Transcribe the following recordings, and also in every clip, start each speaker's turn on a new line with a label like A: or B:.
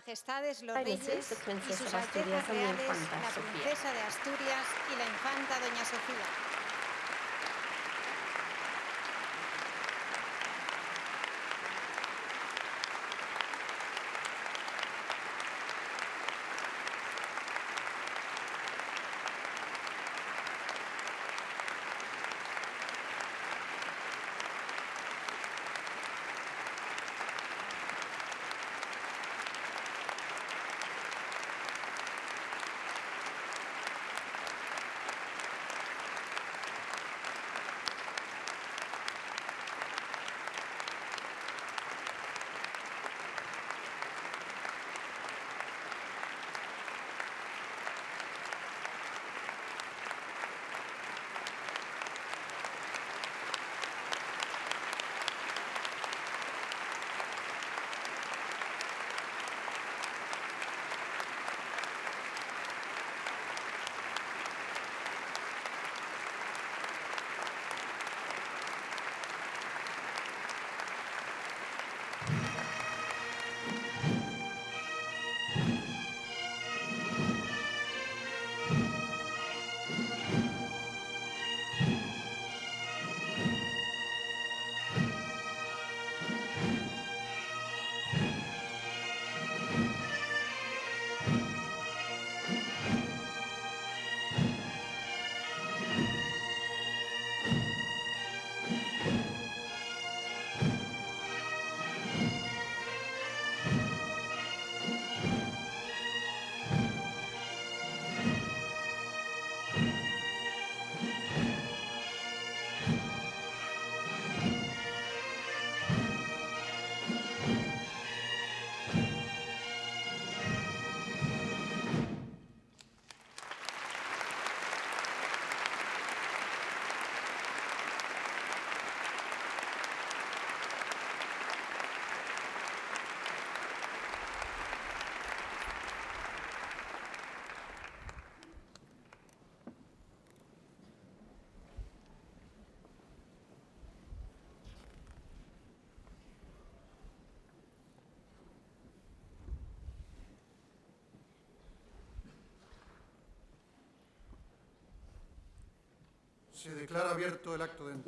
A: Majestades los
B: Highnesses, the
A: Reyes y
B: Princess
A: sus
B: of Asturias
A: Altezas
B: and the
A: Reales,
B: Infanta
A: la
B: Sofía.
A: Princesa de Asturias y la Infanta Doña Sofía.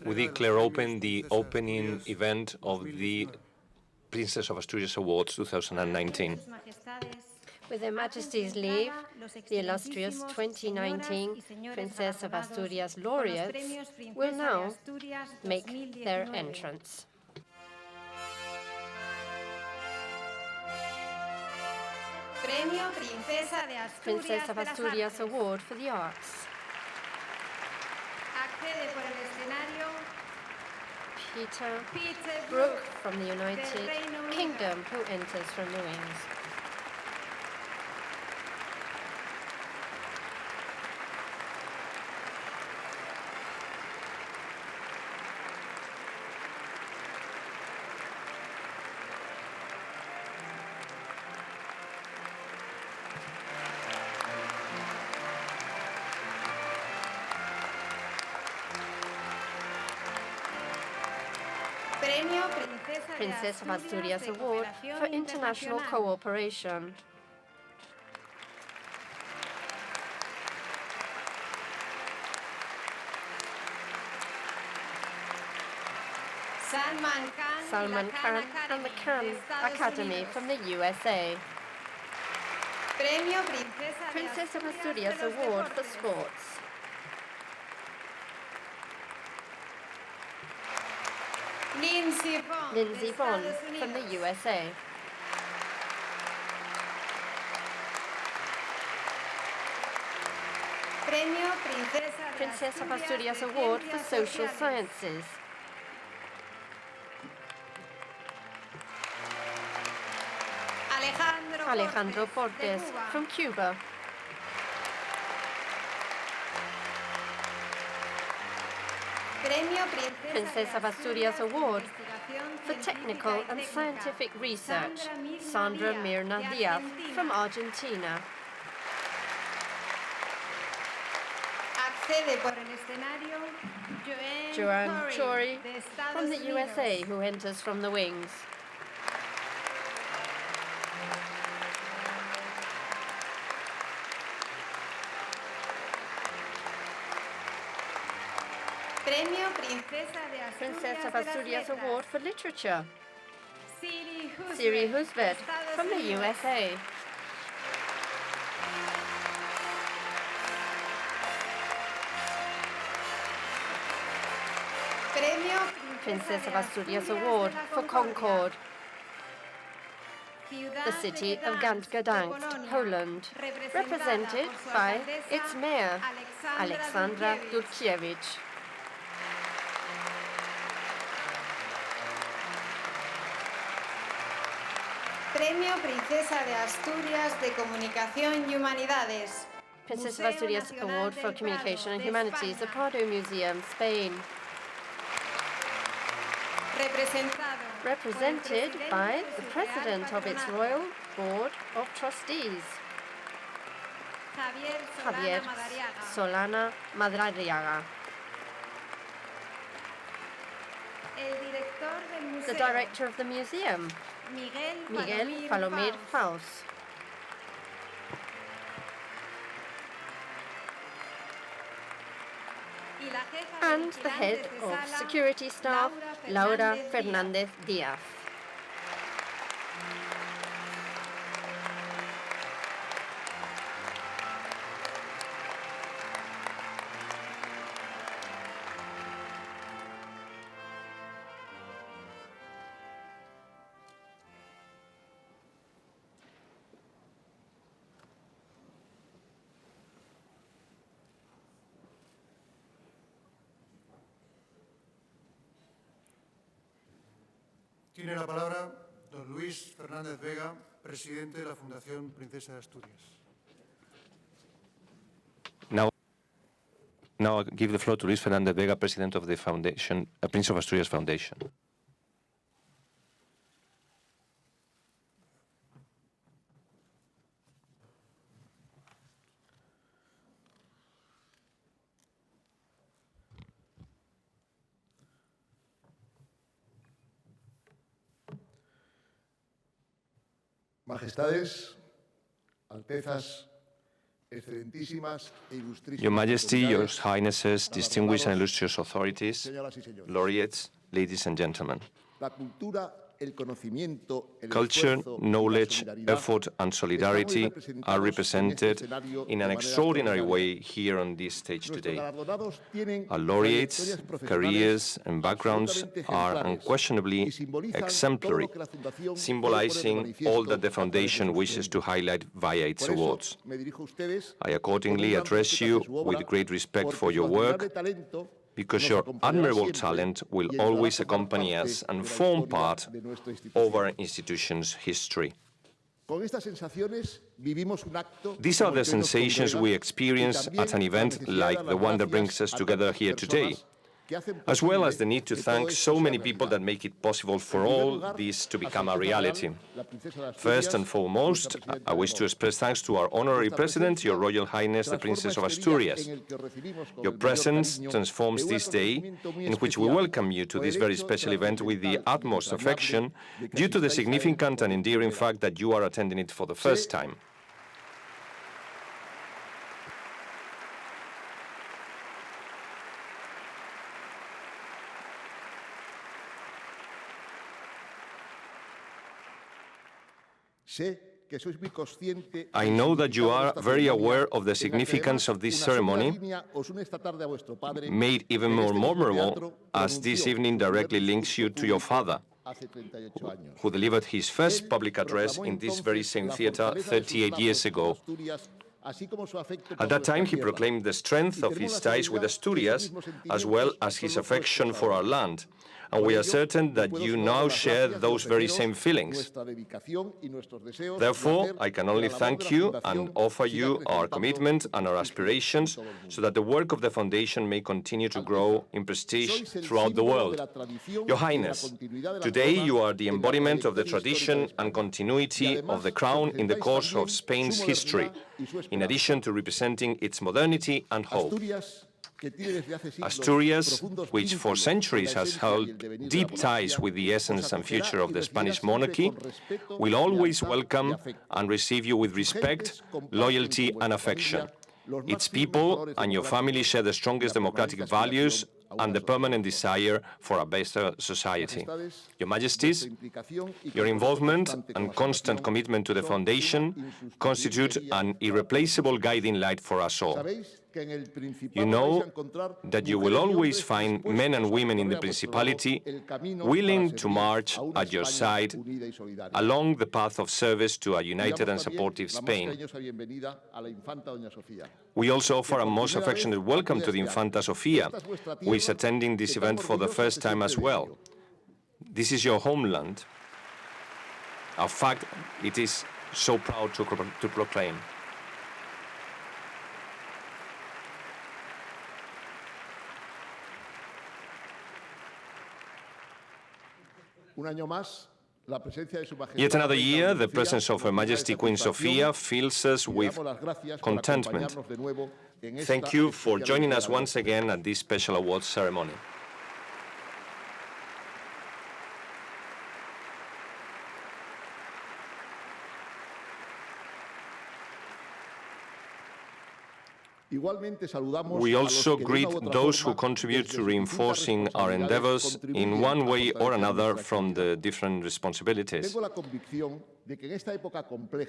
C: We declare open the opening event of the Princess of Asturias Awards 2019.
B: With Their Majesty's leave, the illustrious 2019 Princess of Asturias laureates will now make their entrance.
A: Premio Princesa de Asturias,
B: Princess of Asturias Award for the Arts.
A: Accede por el escenario
B: Peter Brook from the United Kingdom, who enters from the wings.
A: Premio
B: Princess of Asturias Award for International Cooperation. Salman Khan and the Khan Academy from the USA.
A: Premio
B: Princess of Asturias Award for Sports. Lindsey Vonn from the USA.
A: Premio
B: Princess of Asturias Award for Social Sciences. Alejandro Portes from Cuba.
A: Premio
B: Princess of Asturias Award for Technical and Scientific Research, Sandra Mirna Diaz from Argentina.
A: Accede por el escenario
B: Joanne Chori from the USA, who enters from the wings.
A: Premio Princesa de
B: Princess of
A: Asturias
B: Asturias
A: de las
B: Award
A: Letras.
B: for Literature.
A: Siri
B: Siri Husband
A: Estados
B: from the
A: Unidos.
B: USA.
A: Premio
B: Princess of
A: de
B: Asturias
A: de
B: Award
A: la
B: for Concord.
A: Ciudad
B: The
A: de
B: city of
A: Gdansk, de
B: Gdansk,
A: Polonia,
B: Poland, represented
A: por su
B: by
A: alcaldesa
B: its mayor, Alexandra
A: Dulkiewicz.
B: Dulkiewicz.
A: Premio Princesa de Asturias de Comunicación y Humanidades.
B: Princess of
A: Museo
B: Asturias
A: Nacional
B: Award
A: del
B: for Communication
A: Prado,
B: and
A: de
B: Humanities, the
A: España.
B: Prado Museum, Spain. Represented by the President of its Royal Board of Trustees, Javier Solana Madariaga. The director of the museum, Miguel Palomir Faus. And the head of security staff, Laura Fernández Díaz.
D: Tiene la palabra don Luis Fernández Vega, presidente de la Fundación Princesa de Asturias.
C: Now I give the floor to Luis Fernández Vega, president of the foundation, Prince of Asturias Foundation.
E: Majestades, Altezas, Excelentísimas e Ilustrísimas
C: Your Majesty, Your
E: autoridades,
C: Highnesses, distinguished and
E: galardonados,
C: illustrious authorities,
E: señoras y señores.
C: laureates, ladies and gentlemen.
E: La cultura, el conocimiento, el
C: Culture,
E: esfuerzo y la
C: knowledge,
E: solidaridad
C: effort, and solidarity are represented in an extraordinary way here on this stage today. Our laureates' careers and backgrounds are unquestionably exemplary, symbolizing all that the Foundation wishes to highlight via its awards. I accordingly address you with great respect for your work, because your admirable talent will always accompany us and form part of our institution's history. These are the sensations we experience at an event like the one that brings us together here today, as well as the need to thank so many people that make it possible for all this to become a reality. First and foremost, I wish to express thanks to our honorary president, Your Royal Highness, the Princess of Asturias. Your presence transforms this day, in which we welcome you to this very special event with the utmost affection, due to the significant and endearing fact that you are attending it for the first time. I know that you are very aware of the significance of this ceremony, made even more memorable as this evening directly links you to your father, who delivered his first public address in this very same theater 38 years ago. At that time, he proclaimed the strength of his ties with Asturias, as well as his affection for our land. And we are certain that you now share those very same feelings. Therefore, I can only thank you and offer you our commitment and our aspirations so that the work of the Foundation may continue to grow in prestige throughout the world. Your Highness, today you are the embodiment of the tradition and continuity of the Crown in the course of Spain's history, in addition to representing its modernity and hope. Asturias, which for centuries has held deep ties with the essence and future of the Spanish monarchy, will always welcome and receive you with respect, loyalty and affection. Its people and your family share the strongest democratic values and the permanent desire for a better society. Your Majesties, your involvement and constant commitment to the Foundation constitute an irreplaceable guiding light for us all. You know that you will always find men and women in the Principality willing to march at your side along the path of service to a united and supportive Spain. We also offer a most affectionate welcome to the Infanta Sofia, who is attending this event for the first time as well. This is your homeland, a fact it is so proud to proclaim. Yet another year, the presence of Her Majesty Queen Sofia fills us with contentment. Thank you for joining us once again at this special awards ceremony. We also greet those who contribute to reinforcing our endeavors in one way or another from the different responsibilities.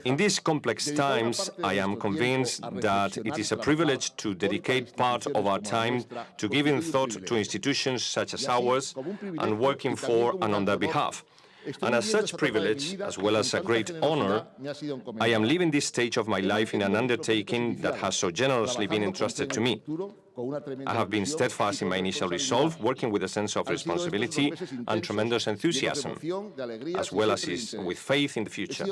C: In these complex times, I am convinced that it is a privilege to dedicate part of our time to giving thought to institutions such as ours and working for and on their behalf. And as such privilege, as well as a great honor, I am leaving this stage of my life in an undertaking that has so generously been entrusted to me. I have been steadfast in my initial resolve, working with a sense of responsibility and tremendous enthusiasm, as well as with faith in the future.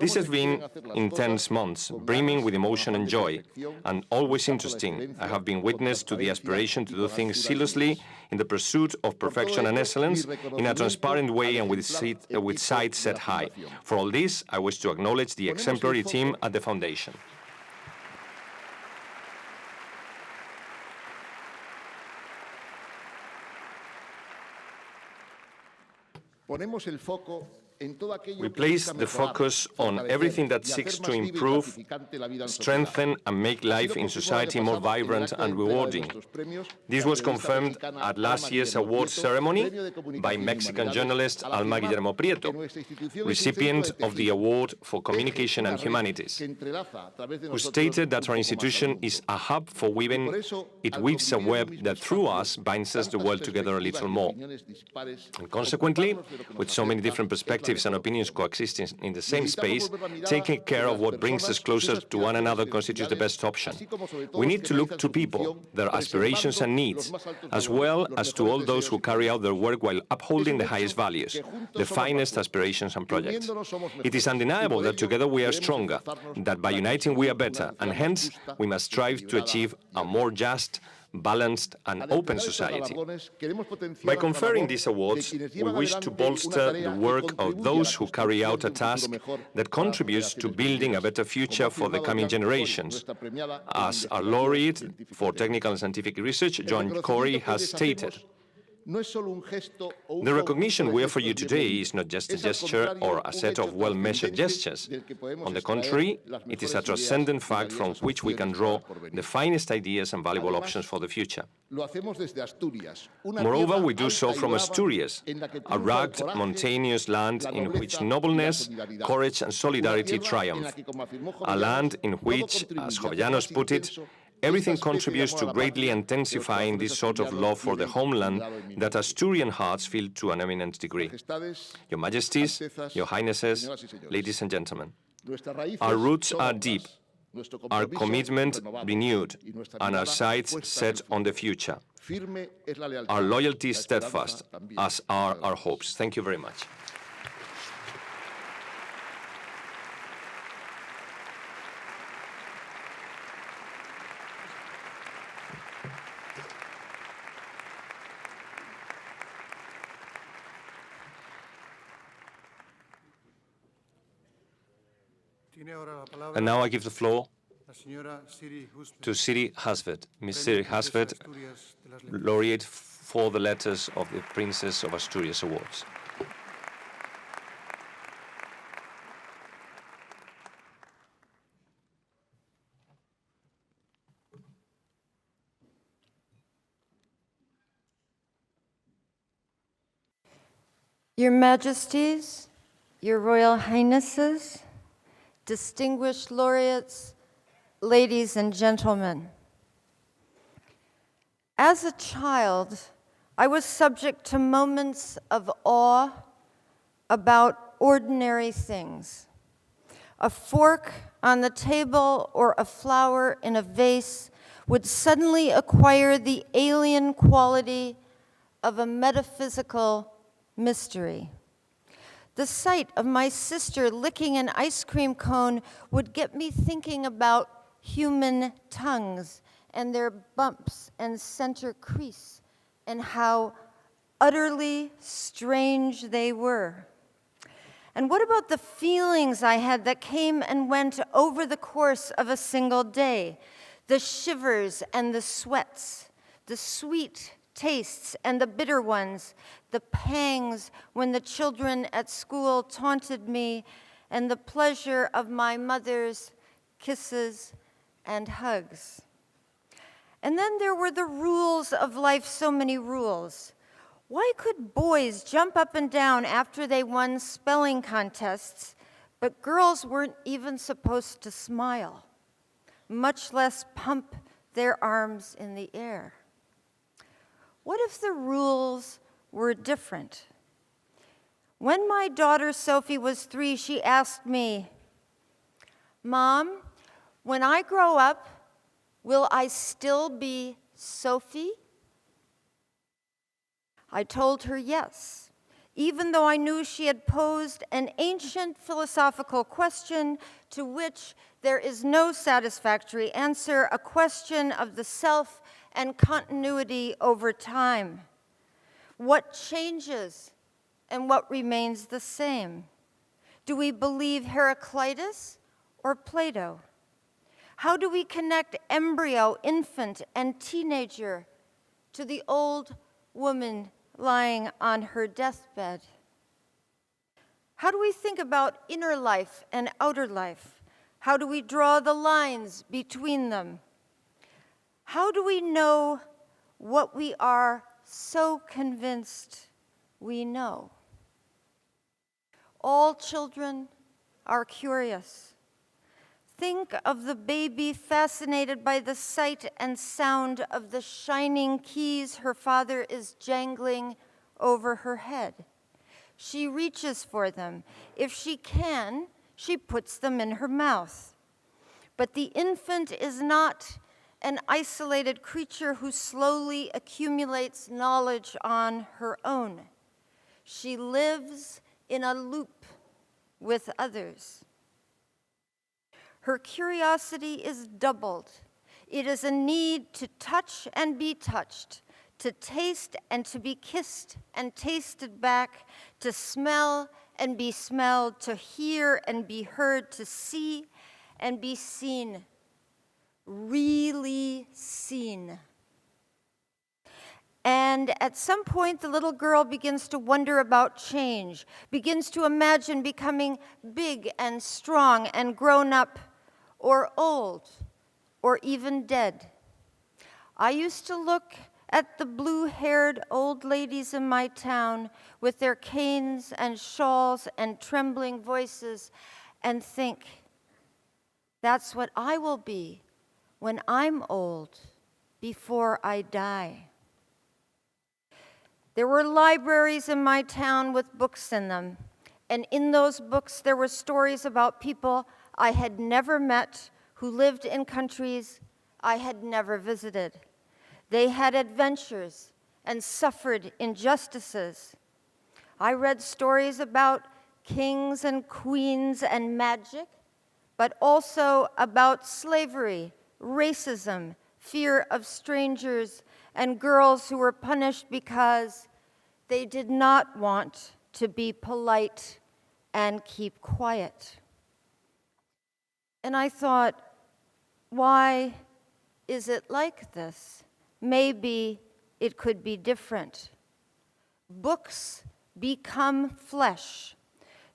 C: This has been intense months, brimming with emotion and joy, and always interesting. I have been witness to the aspiration to do things zealously in the pursuit of perfection and excellence in a transparent way and with sights set high. For all this, I wish to acknowledge the exemplary team at the Foundation. We place the focus on everything that seeks to improve, strengthen, and make life in society more vibrant and rewarding. This was confirmed at last year's awards ceremony by Mexican journalist Alma Guillermo Prieto, recipient of the Award for Communication and Humanities, who stated that our institution is a hub for women. It weaves a web that through us binds us the world together a little more. And consequently, with so many different perspectives and opinions coexisting in the same space, taking care of what brings us closer to one another constitutes the best option. We need to look to people, their aspirations and needs, as well as to all those who carry out their work while upholding the highest values, the finest aspirations and projects. It is undeniable that together we are stronger, that by uniting we are better, and hence we must strive to achieve a more just, balanced and open society. By conferring these awards, we wish to bolster the work of those who carry out a task that contributes to building a better future for the coming generations. As our laureate for technical and scientific research, Joan Corey, has stated, the recognition we offer you today is not just a gesture or a set of well-measured gestures. On the contrary, it is a transcendent fact from which we can draw the finest ideas and valuable options for the future. Moreover, we do so from Asturias, a rugged, mountainous land in which nobleness, courage and solidarity triumph, a land in which, as Jovellanos put it, everything contributes to greatly intensifying this sort of love for the homeland that Asturian hearts feel to an eminent degree. Your Majesties, Your Highnesses, ladies and gentlemen, our roots are deep, our commitment renewed, and our sights set on the future. Our loyalty is steadfast, as are our hopes. Thank you very much. And now I give the floor to Siri Hasvet, Miss Siri Hasvet, laureate for the letters of the Princess of Asturias Awards.
F: Your Majesties, Your Royal Highnesses, distinguished laureates, ladies and gentlemen. As a child, I was subject to moments of awe about ordinary things. A fork on the table or a flower in a vase would suddenly acquire the alien quality of a metaphysical mystery. The sight of my sister licking an ice cream cone would get me thinking about human tongues and their bumps and center crease and how utterly strange they were. And what about the feelings I had that came and went over the course of a single day? The shivers and the sweats, the sweet tastes and the bitter ones, the pangs when the children at school taunted me, and the pleasure of my mother's kisses and hugs. And then there were the rules of life, so many rules. Why could boys jump up and down after they won spelling contests, but girls weren't even supposed to smile, much less pump their arms in the air? What if the rules were different? When my daughter Sophie was 3, she asked me, "Mom, when I grow up, will I still be Sophie?" I told her yes, even though I knew she had posed an ancient philosophical question to which there is no satisfactory answer, a question of the self and continuity over time. What changes and what remains the same? Do we believe Heraclitus or Plato? How do we connect embryo, infant, and teenager to the old woman lying on her deathbed? How do we think about inner life and outer life? How do we draw the lines between them? How do we know what we are so convinced we know? All children are curious. Think of the baby fascinated by the sight and sound of the shining keys her father is jangling over her head. She reaches for them. If she can, she puts them in her mouth. But the infant is not an isolated creature who slowly accumulates knowledge on her own. She lives in a loop with others. Her curiosity is doubled. It is a need to touch and be touched, to taste and to be kissed and tasted back, to smell and be smelled, to hear and be heard, to see and be seen. Really seen. And at some point, the little girl begins to wonder about change, begins to imagine becoming big and strong and grown up, or old, or even dead. I used to look at the blue-haired old ladies in my town with their canes and shawls and trembling voices and think, that's what I will be when I'm old, before I die. There were libraries in my town with books in them, and in those books there were stories about people I had never met who lived in countries I had never visited. They had adventures and suffered injustices. I read stories about kings and queens and magic, but also about slavery, racism, fear of strangers, and girls who were punished because they did not want to be polite and keep quiet. And I thought, why is it like this? Maybe it could be different. Books become flesh.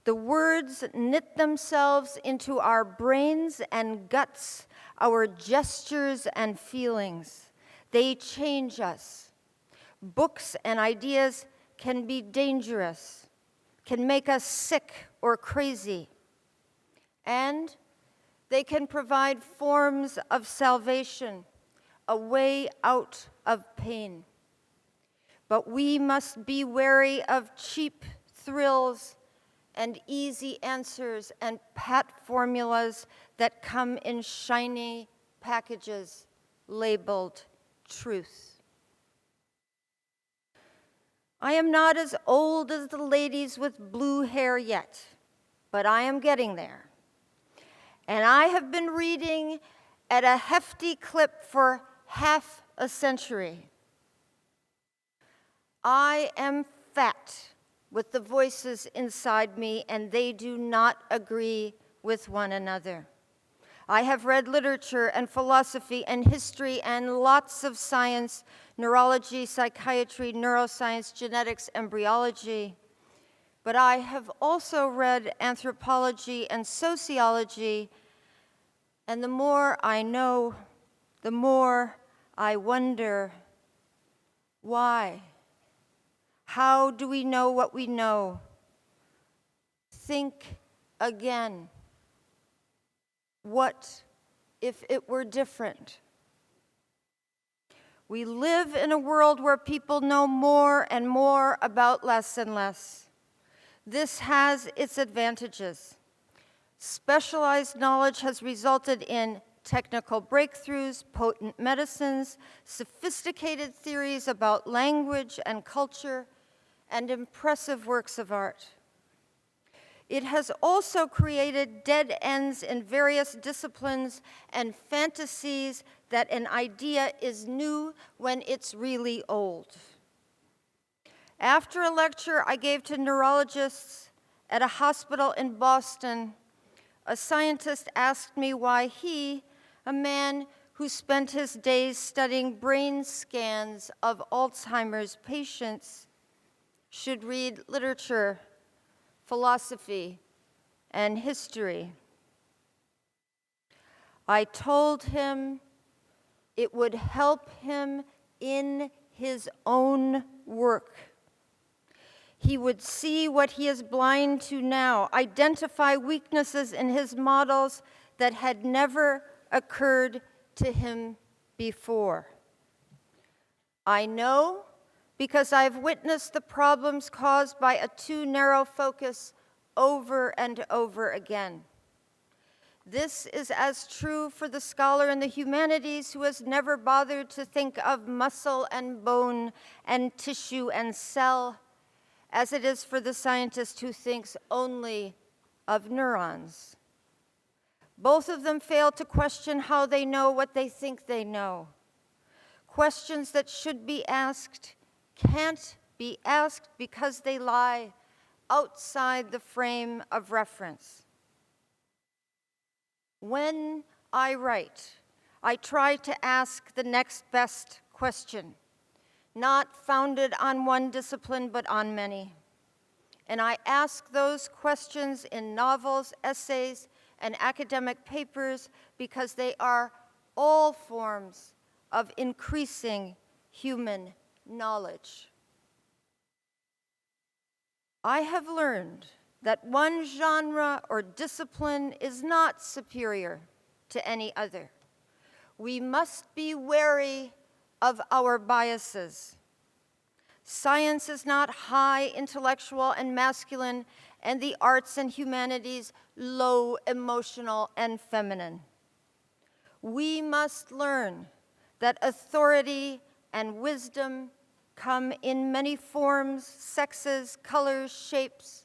F: The words knit themselves into our brains and guts, our gestures and feelings. They change us. Books and ideas can be dangerous. can make us sick or crazy, and they can provide forms of salvation, a way out of pain. But we must be wary of cheap thrills and easy answers and pat formulas that come in shiny packages labeled truth. I am not as old as the ladies with blue hair yet, but I am getting there. And I have been reading at a hefty clip for half a century. I am fat with the voices inside me, and they do not agree with one another. I have read literature and philosophy and history and lots of science, neurology, psychiatry, neuroscience, genetics, embryology. But I have also read anthropology and sociology, and the more I know, the more I wonder, why? How do we know what we know? Think again. What if it were different? We live in a world where people know more and more about less and less. This has its advantages. Specialized knowledge has resulted in technical breakthroughs, potent medicines, sophisticated theories about language and culture, and impressive works of art. It has also created dead ends in various disciplines and fantasies that an idea is new when it's really old. After a lecture I gave to neurologists at a hospital in Boston, a scientist asked me why he, a man who spent his days studying brain scans of Alzheimer's patients, should read literature, philosophy, and history. I told him it would help him in his own work. He would see what he is blind to now, identify weaknesses in his models that had never occurred to him before. I know because I've witnessed the problems caused by a too narrow focus over and over again. This is as true for the scholar in the humanities who has never bothered to think of muscle and bone and tissue and cell as it is for the scientist who thinks only of neurons. Both of them fail to question how they know what they think they know. Questions that should be asked can't be asked because they lie outside the frame of reference. When I write, I try to ask the next best question, not founded on one discipline but on many. And I ask those questions in novels, essays, and academic papers because they are all forms of increasing human knowledge. I have learned that one genre or discipline is not superior to any other. We must be wary of our biases. Science is not high intellectual and masculine, and the arts and humanities low emotional and feminine. We must learn that authority and wisdom come in many forms, sexes, colors, shapes,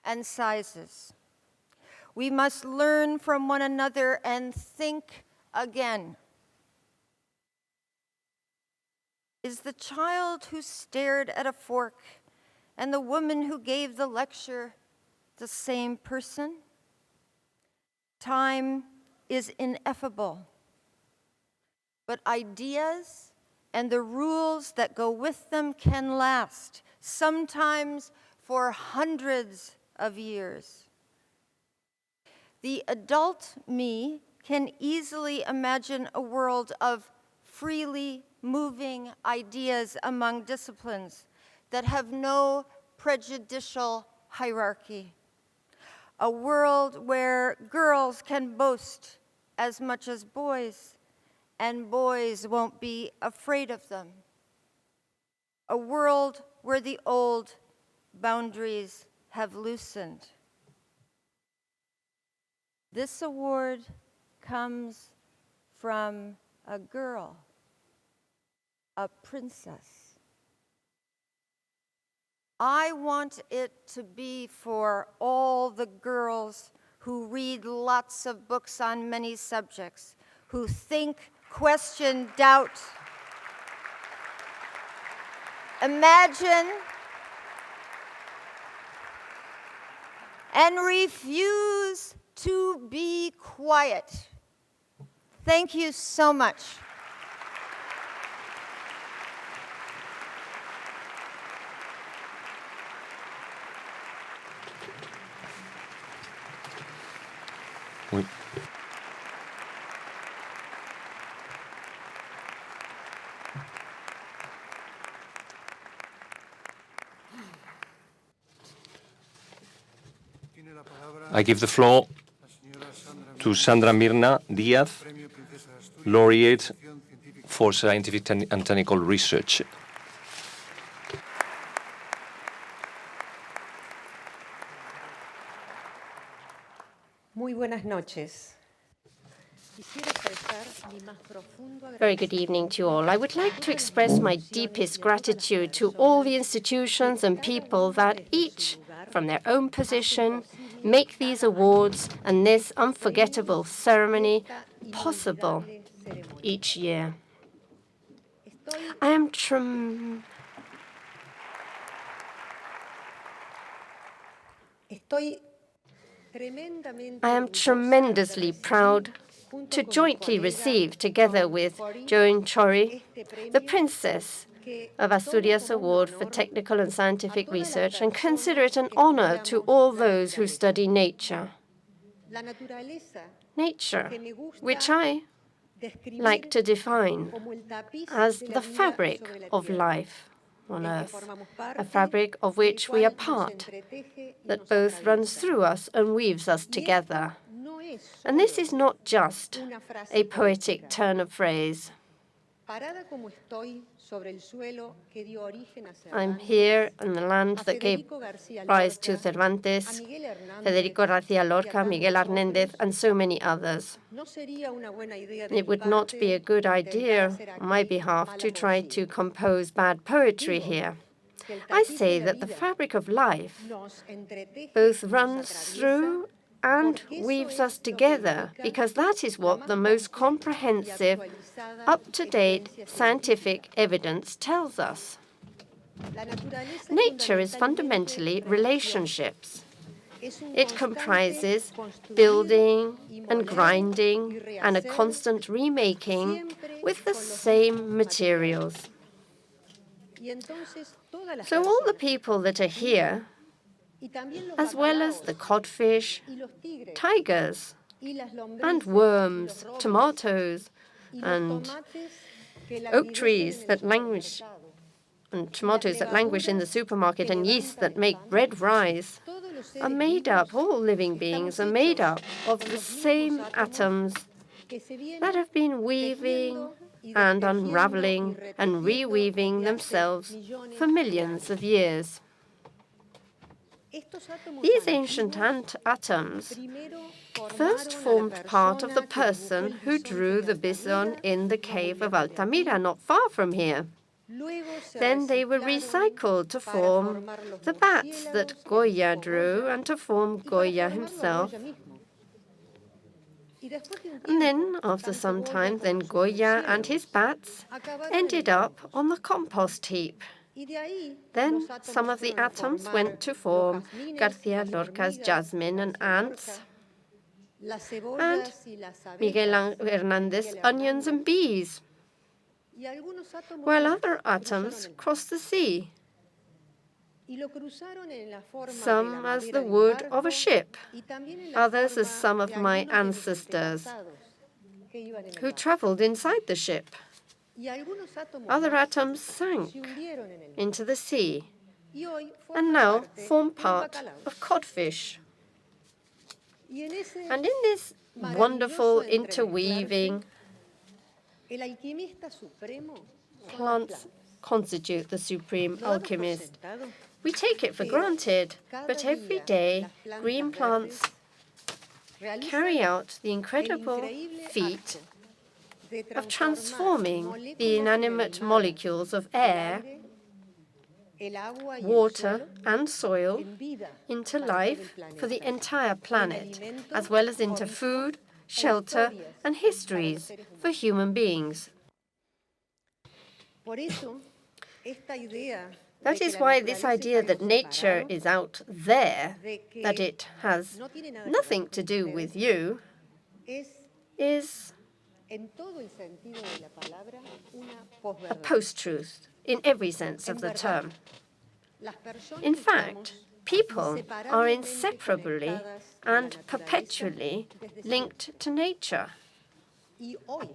F: and sizes. We must learn from one another and think again. Is the child who stared at a fork and the woman who gave the lecture the same person? Time is ineffable, but ideas and the rules that go with them can last, sometimes for hundreds of years. The adult me can easily imagine a world of freely moving ideas among disciplines that have no prejudicial hierarchy. A world where girls can boast as much as boys, and boys won't be afraid of them. A world where the old boundaries have loosened. This award comes from a girl, a princess. I want it to be for all the girls who read lots of books on many subjects, who think, question, doubt, imagine, and refuse to be quiet. Thank you so much.
C: I give the floor to Sandra Mirna Díaz, laureate for scientific and technical research.
G: Muy buenas noches.
B: Very good evening to you all. I would like to express my deepest gratitude to all the institutions and people that each, from their own position, make these awards and this unforgettable ceremony possible each year. I am tremendously proud to jointly receive, together with Joan Chori, the Princess of Asturias Award for Technical and Scientific Research, and consider it an honor to all those who study nature. Nature, which I like to define as the fabric of life on Earth, a fabric of which we are part, that both runs through us and weaves us together. And this is not just a poetic turn of phrase. I'm here on the land that gave rise to Cervantes, Federico García Lorca, Miguel Hernández, and so many others. It would not be a good idea on my behalf to try to compose bad poetry here. I say that the fabric of life both runs through and weaves us together, because that is what the most comprehensive, up-to-date scientific evidence tells us. Nature is fundamentally relationships. It comprises building and grinding and a constant remaking with the same materials. So all the people that are here, as well as the codfish, tigers, and worms, tomatoes, and oak trees that languish, and tomatoes that languish in the supermarket, and yeast that make bread rise, are made up, all living beings are made up of the same atoms that have been weaving and unraveling and reweaving themselves for millions of years. These ancient atoms first formed part of the person who drew the bison in the cave of Altamira, not far from here. Then they were recycled to form the bats that Goya drew and to form Goya himself. And then, after some time, then Goya and his bats ended up on the compost heap. Then some of the atoms went to form García Lorca's jasmine and ants, and Miguel Hernández onions and bees, while other atoms crossed the sea, some as the wood of a ship, others as some of my ancestors who traveled inside the ship. Other atoms sank into the sea, and now form part of codfish. And in this wonderful interweaving, plants constitute the supreme alchemist. We take it for granted, but every day green plants carry out the incredible feat of transforming the inanimate molecules of air, water, and soil into life for the entire planet, as well as into food, shelter, and histories for human beings. That is why this idea that nature is out there, that it has nothing to do with you, is a post-truth in every sense of the term. In fact, people are inseparably and perpetually linked to nature.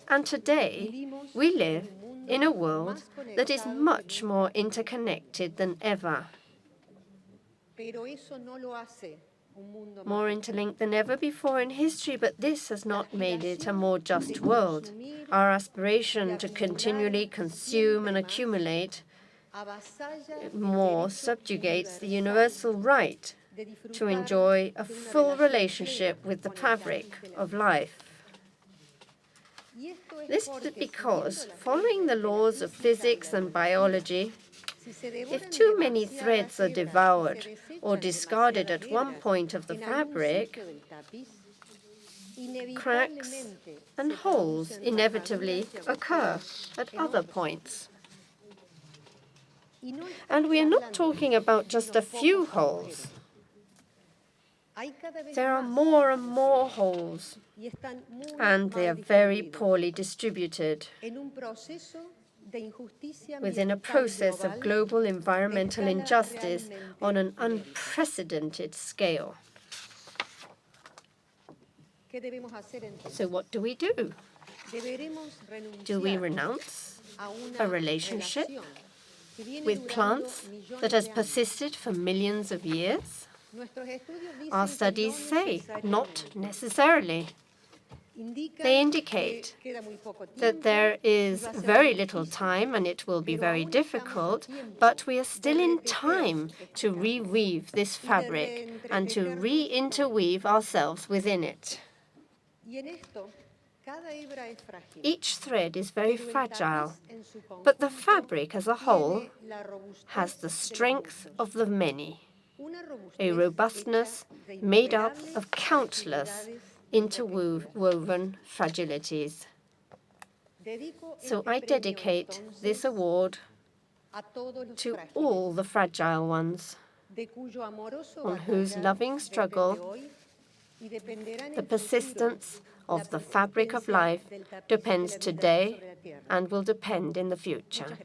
B: And today, we live in a world that is much more interconnected than ever. More interlinked than ever before in history, but this has not made it a more just world. Our aspiration to continually consume and accumulate more subjugates the universal right to enjoy a full relationship with the fabric of life. This is because, following the laws of physics and biology, if too many threads are devoured or discarded at one point of the fabric, cracks and holes inevitably occur at other points. And we are not talking about just a few holes. There are more and more holes, and they are very poorly distributed within a process of global environmental injustice on an unprecedented scale. So what do we do? Do we renounce a relationship with plants that has persisted for millions of years? Our studies say not necessarily. They indicate that there is very little time and it will be very difficult, but we are still in time to reweave this fabric and to re-interweave ourselves within it. Each thread is very fragile, but the fabric as a whole has the strength of the many, a robustness made up of countless interwoven fragilities. So I dedicate this award to all the fragile ones, on whose loving struggle the persistence of the fabric of life depends today and will depend in the future.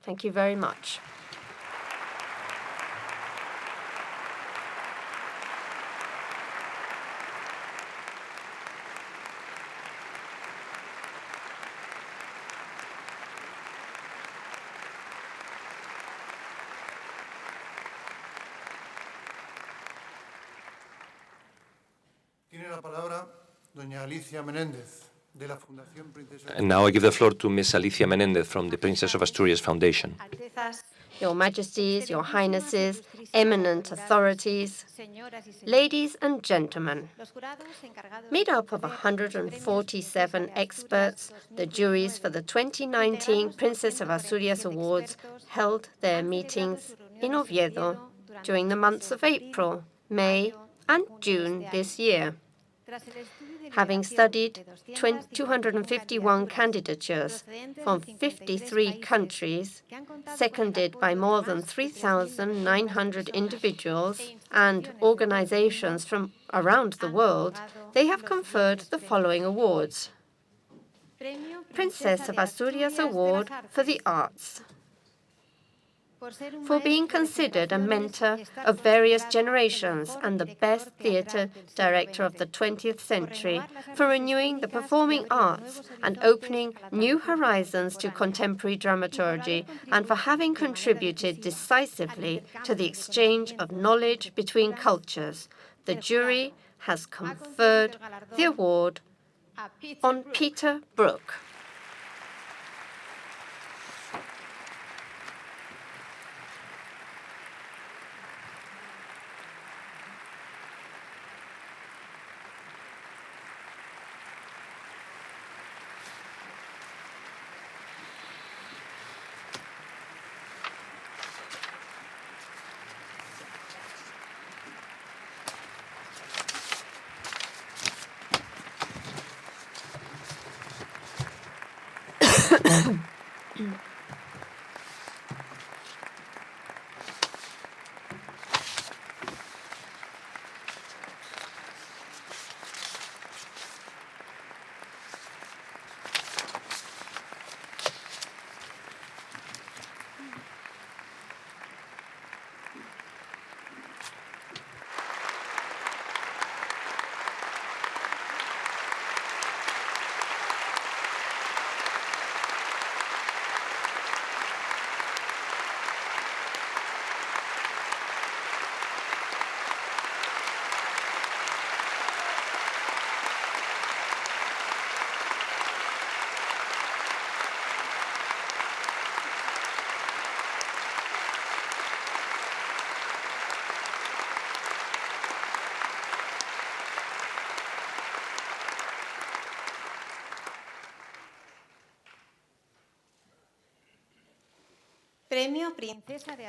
B: Thank you very much.
C: And now I give the floor to Ms. Alicia Menéndez from the Princess of Asturias Foundation.
B: Your Majesties, Your Highnesses, eminent authorities, ladies and gentlemen, made up of 147 experts, the juries for the 2019 Princess of Asturias Awards held their meetings in Oviedo during the months of April, May, and June this year. Having studied 251 candidatures from 53 countries, seconded by more than 3,900 individuals and organizations from around the world, they have conferred the following awards. Princess of Asturias Award for the Arts. for being considered a mentor of various generations and the best theatre director of the 20th century, for renewing the performing arts and opening new horizons to contemporary dramaturgy, and for having contributed decisively to the exchange of knowledge between cultures. The jury has conferred the award on Peter Brook.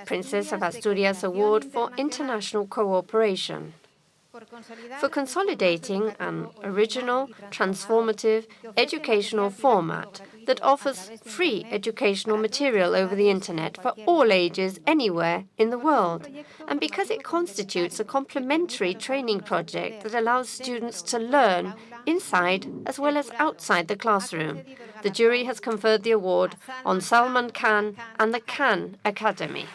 B: Princess of Asturias Award for International Cooperation, for consolidating an original, transformative educational format that offers free educational material over the internet for all ages anywhere in the world, and because it constitutes a complementary training project that allows students to learn inside as well as outside the classroom. The jury has conferred the award on Salman Khan and the Khan Academy.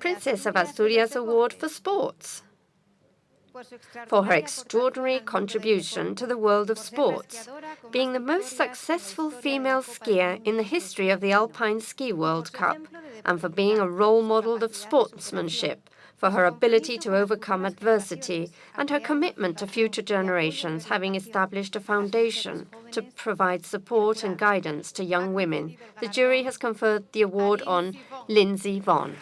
B: Princess of Asturias Award for Sports, for her extraordinary contribution to the world of sports, being the most successful female skier in the history of the Alpine Ski World Cup, and for being a role model of sportsmanship, for her ability to overcome adversity and her commitment to future generations, having established a foundation to provide support and guidance to young women. The jury has conferred the award on Lindsay Vonn.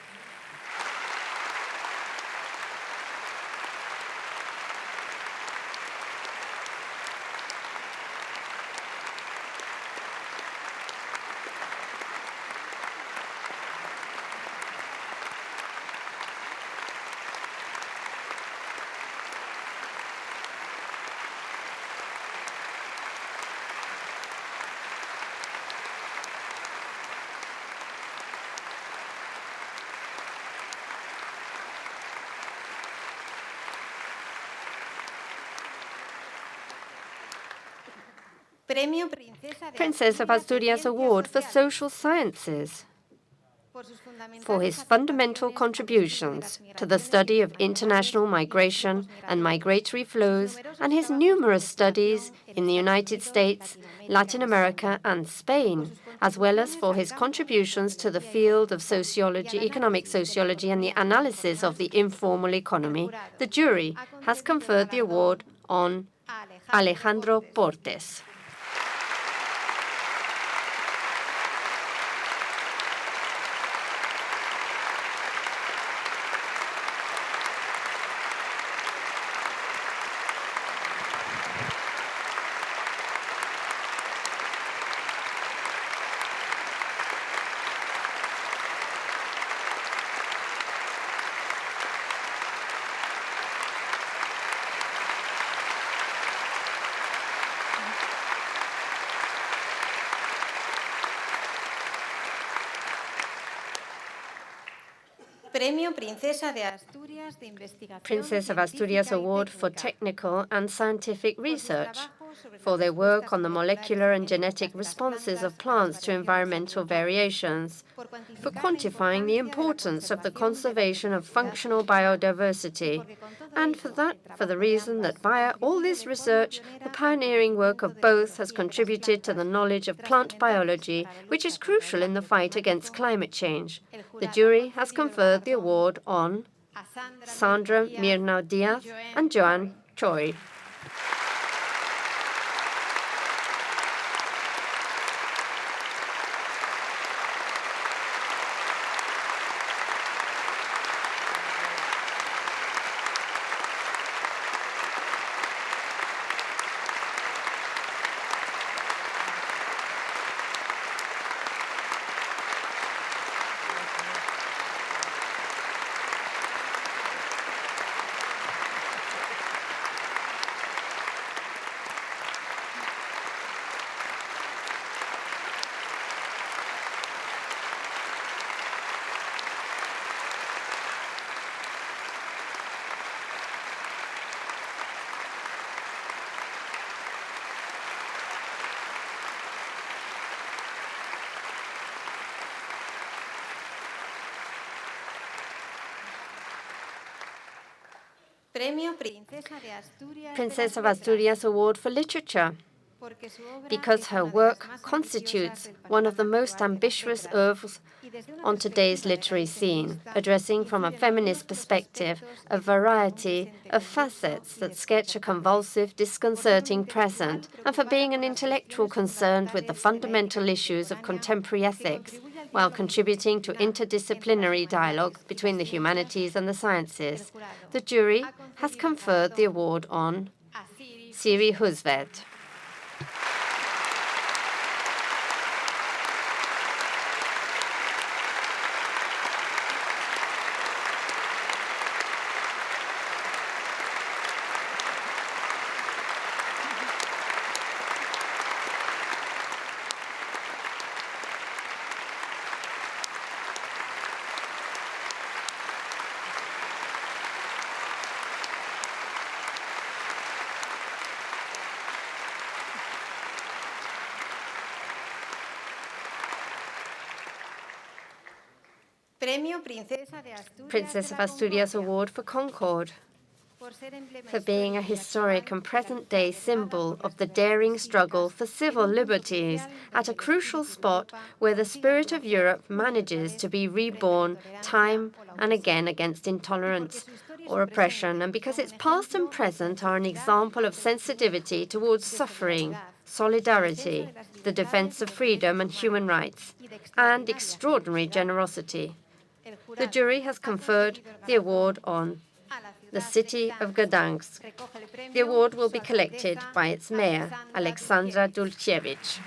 B: Princess of Asturias Award for Social Sciences, for his fundamental contributions to the study of international migration and migratory flows, and his numerous studies in the United States, Latin America, and Spain, as well as for his contributions to the field of sociology, economic sociology, and the analysis of the informal economy. The jury has conferred the award on Alejandro Portes.
A: Premio Princesa de Asturias de Investigación
B: Princess of Asturias
A: Científica y
B: Award for
A: Técnica,
B: technical and scientific
A: por sus
B: research,
A: trabajos sobre
B: for
A: las
B: their work
A: respuestas
B: on the molecular and
A: moleculares y
B: genetic
A: genéticas de las
B: responses of
A: plantas a las
B: plants to
A: variaciones
B: environmental variations,
A: por
B: for
A: cuantificar la
B: quantifying the
A: importancia
B: importance of the
A: de la
B: conservation of functional biodiversity, and for the reason that via all this research, the pioneering work of both has contributed to the knowledge of plant biology, which is crucial in the fight against climate change. The jury has conferred the award on
A: a
B: Sandra Mirnau Diaz and Joan Choi.
A: Premio Princesa de Asturias
B: Princess of
A: de las Letras,
B: Asturias Award for Literature,
A: porque su obra
B: because
A: es
B: her
A: una de las
B: work
A: más
B: constitutes
A: ambiciosas del
B: one of the
A: panorama
B: most
A: actual de las
B: ambitious
A: letras,
B: oeuvres
A: y desde una
B: on today's
A: perspectiva de
B: literary
A: raíz
B: scene,
A: feminista,
B: addressing from a
A: incide en algunos
B: feminist
A: de los
B: perspective
A: aspectos
B: a
A: que generan un
B: variety
A: presente
B: of
A: convulso
B: facets
A: y
B: that sketch a
A: desconcertante,
B: convulsive,
A: por ser un
B: disconcerting
A: intelectual
B: present, and for
A: preocupada
B: being
A: por
B: an
A: las
B: intellectual
A: cuestiones
B: concerned with the
A: fundamentales de la ética
B: fundamental issues of
A: contemporánea,
B: contemporary
A: que
B: ethics,
A: contribuye al
B: while
A: diálogo
B: contributing to
A: interdisciplinario
B: interdisciplinary
A: entre las
B: dialogue
A: humanidades y
B: between the
A: las ciencias.
B: humanities and the
A: El
B: sciences.
A: jurado
B: The jury
A: ha
B: has
A: concedido el
B: conferred the
A: galardón
B: award on
A: a Siri
B: Siri
A: Husvet.
B: Husvet.
A: Premio Princesa de Asturias,
B: Princess
A: de
B: of
A: la
B: Asturias
A: Concordia,
B: Award for Concord,
A: por ser emblema
B: for being a
A: histórico y
B: historic
A: actual
B: and
A: de la
B: present
A: lucha
B: day
A: derivada
B: symbol
A: por
B: of
A: las
B: the
A: libertades
B: daring struggle
A: cívicas
B: for
A: en
B: civil
A: un punto
B: liberties
A: crucial
B: at a
A: donde el
B: crucial
A: espíritu de
B: spot
A: Europa
B: where the
A: consigue
B: spirit of
A: alcanzar
B: Europe
A: nuevas
B: manages to
A: libertades
B: be
A: frente a la
B: reborn
A: intolerancia
B: time
A: o la
B: and again
A: opresión.
B: against
A: Y porque
B: intolerance
A: su historia y
B: or
A: su
B: oppression,
A: presente
B: and because
A: son
B: its
A: un
B: past and
A: ejemplo de
B: present are an
A: sensibilidad
B: example of
A: ante el sufrimiento,
B: sensitivity towards
A: de
B: suffering,
A: solidaridad, de defensa
B: solidarity,
A: de las
B: the defense
A: libertades y
B: of
A: los
B: freedom
A: derechos
B: and human
A: humanos
B: rights,
A: y de
B: and
A: extraordinaria
B: extraordinary
A: generosidad.
B: generosity.
A: El
B: The
A: jurado
B: jury has
A: ha
B: conferred
A: concedido el
B: the award
A: galardón
B: on
A: a la
B: the
A: ciudad de
B: city of
A: Gdansk.
B: Gdansk.
A: Recoge el
B: The
A: premio
B: award will
A: su
B: be collected
A: alcaldesa
B: by its mayor, Alexandra
A: Dulkiewicz.
B: Dulkiewicz.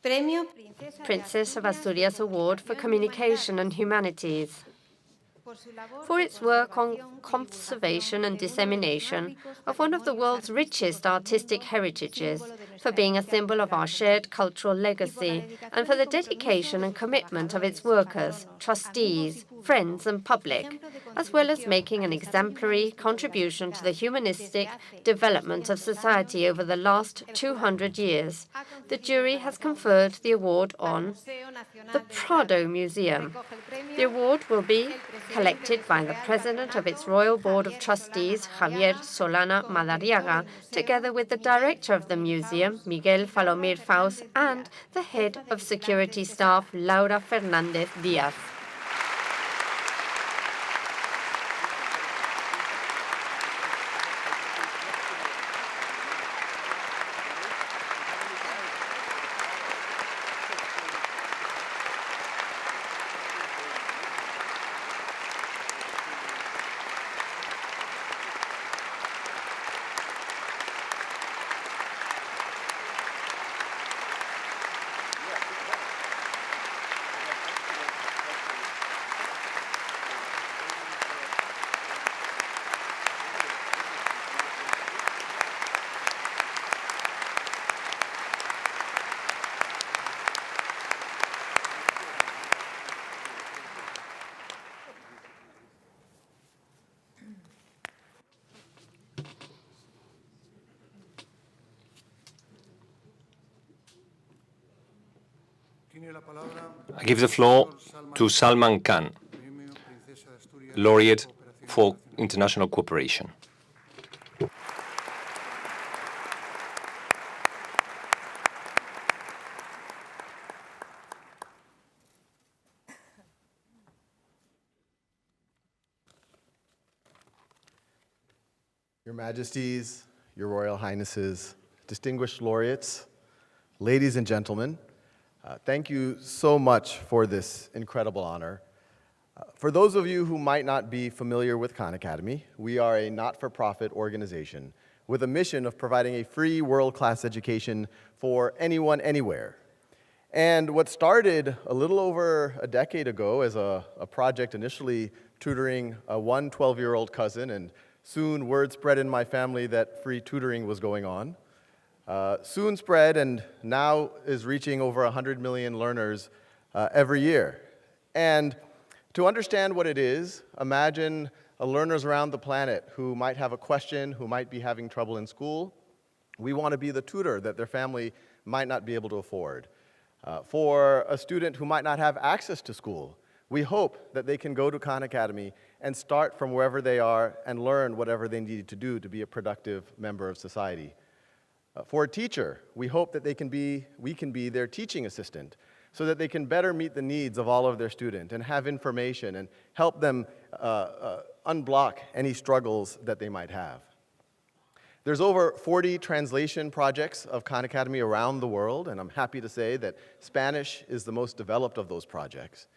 A: Premio
B: Princess of Asturias Award for Communication and Humanities, for its work on conservation and dissemination of one of the world's richest artistic heritages, for being a symbol of our shared cultural legacy, and for the dedication and commitment of its workers, trustees, friends and public, as well as making an exemplary contribution to the humanistic development of society over the last 200 years. The jury has conferred the award on the Prado Museum. The award will be collected by the President of its Royal Board of Trustees, Javier Solana Madariaga, together with the Director of the Museum, Miguel Falomir Faus, and the Head of Security Staff, Laura Fernández Díaz.
C: I give the floor to Salman Khan, laureate for international cooperation.
H: Your Majesties, Your Royal Highnesses, distinguished laureates, ladies and gentlemen, thank you so much for this incredible honor. For those of you who might not be familiar with Khan Academy, we are a not-for-profit organization with a mission of providing a free world-class education for anyone, anywhere. And what started a little over a decade ago as a project initially tutoring one 12-year-old cousin, and soon word spread in my family that free tutoring was going on, soon spread and now is reaching over 100 million learners every year. And to understand what it is, imagine learners around the planet who might have a question, who might be having trouble in school. We want to be the tutor that their family might not be able to afford. For a student who might not have access to school, we hope that they can go to Khan Academy and start from wherever they are and learn whatever they need to do to be a productive member of society. For a teacher, we hope that we can be their teaching assistant so that they can better meet the needs of all of their students and have information and help them unblock any struggles that they might have. There's over 40 translation projects of Khan Academy around the world, and I'm happy to say that Spanish is the most developed of those projects.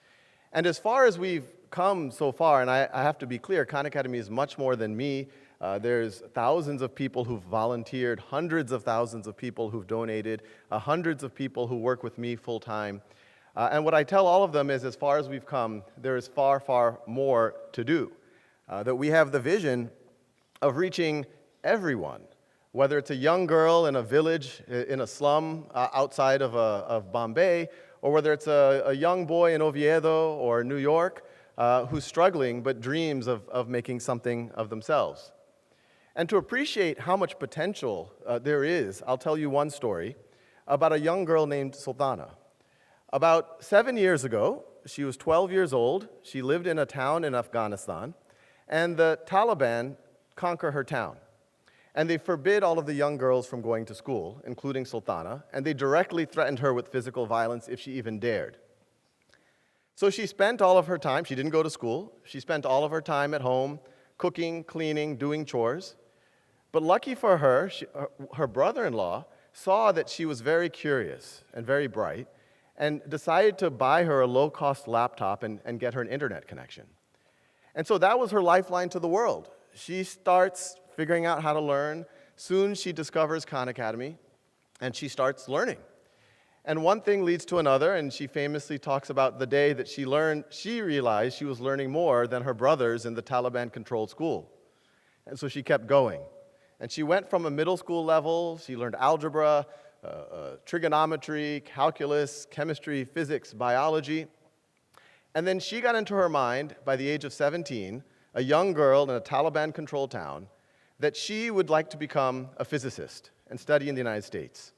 H: And as far as we've come so far, and I have to be clear, Khan Academy is much more than me. There's thousands of people who've volunteered, hundreds of thousands of people who've donated, hundreds of people who work with me full-time. And what I tell all of them is, as far as we've come, there is far, far more to do. That we have the vision of reaching everyone, whether it's a young girl in a village, in a slum outside of Bombay, or whether it's a young boy in Oviedo or New York who's struggling but dreams of making something of themselves. And to appreciate how much potential there is, I'll tell you one story about a young girl named Sultana. About 7 years ago, she was 12 years old, she lived in a town in Afghanistan, and the Taliban conquer her town. And they forbid all of the young girls from going to school, including Sultana, and they directly threatened her with physical violence if she even dared. So she spent all of her time, she didn't go to school, she spent all of her time at home, cooking, cleaning, doing chores. But lucky for her, her brother-in-law saw that she was very curious and very bright, and decided to buy her a low-cost laptop and get her an internet connection. And so that was her lifeline to the world. She starts figuring out how to learn. Soon she discovers Khan Academy, and she starts learning. And one thing leads to another, and she famously talks about the day that she realized she was learning more than her brothers in the Taliban-controlled school. And so she kept going. And she went from a middle school level, she learned algebra, trigonometry, calculus, chemistry, physics, biology. And then she got into her mind, by the age of 17, a young girl in a Taliban-controlled town, that she would like to become a physicist and study in the United States.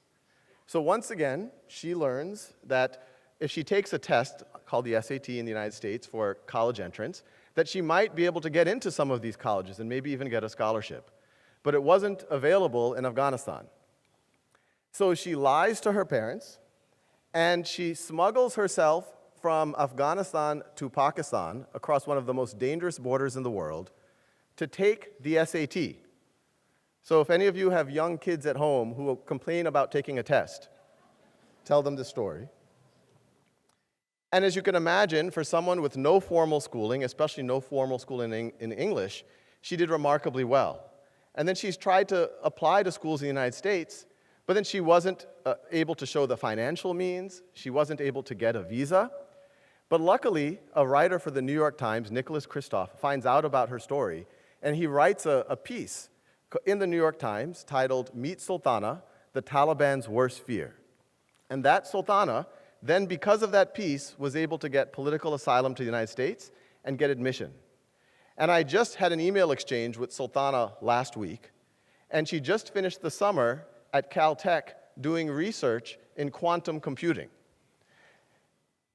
H: So once again, she learns that if she takes a test called the SAT in the United States for college entrance, that she might be able to get into some of these colleges and maybe even get a scholarship. But it wasn't available in Afghanistan. So she lies to her parents, and she smuggles herself from Afghanistan to Pakistan across one of the most dangerous borders in the world to take the SAT. So if any of you have young kids at home who will complain about taking a test, tell them this story. And as you can imagine, for someone with no formal schooling, especially no formal schooling in English, she did remarkably well. And then she's tried to apply to schools in the United States, but then she wasn't able to show the financial means, she wasn't able to get a visa. But luckily, a writer for the New York Times, Nicholas Kristof, finds out about her story, and he writes a piece in the New York Times titled, "Meet Sultana, the Taliban's Worst Fear." And that Sultana, then because of that piece, was able to get political asylum to the United States and get admission. And I just had an email exchange with Sultana last week, and she just finished the summer at Caltech doing research in quantum computing.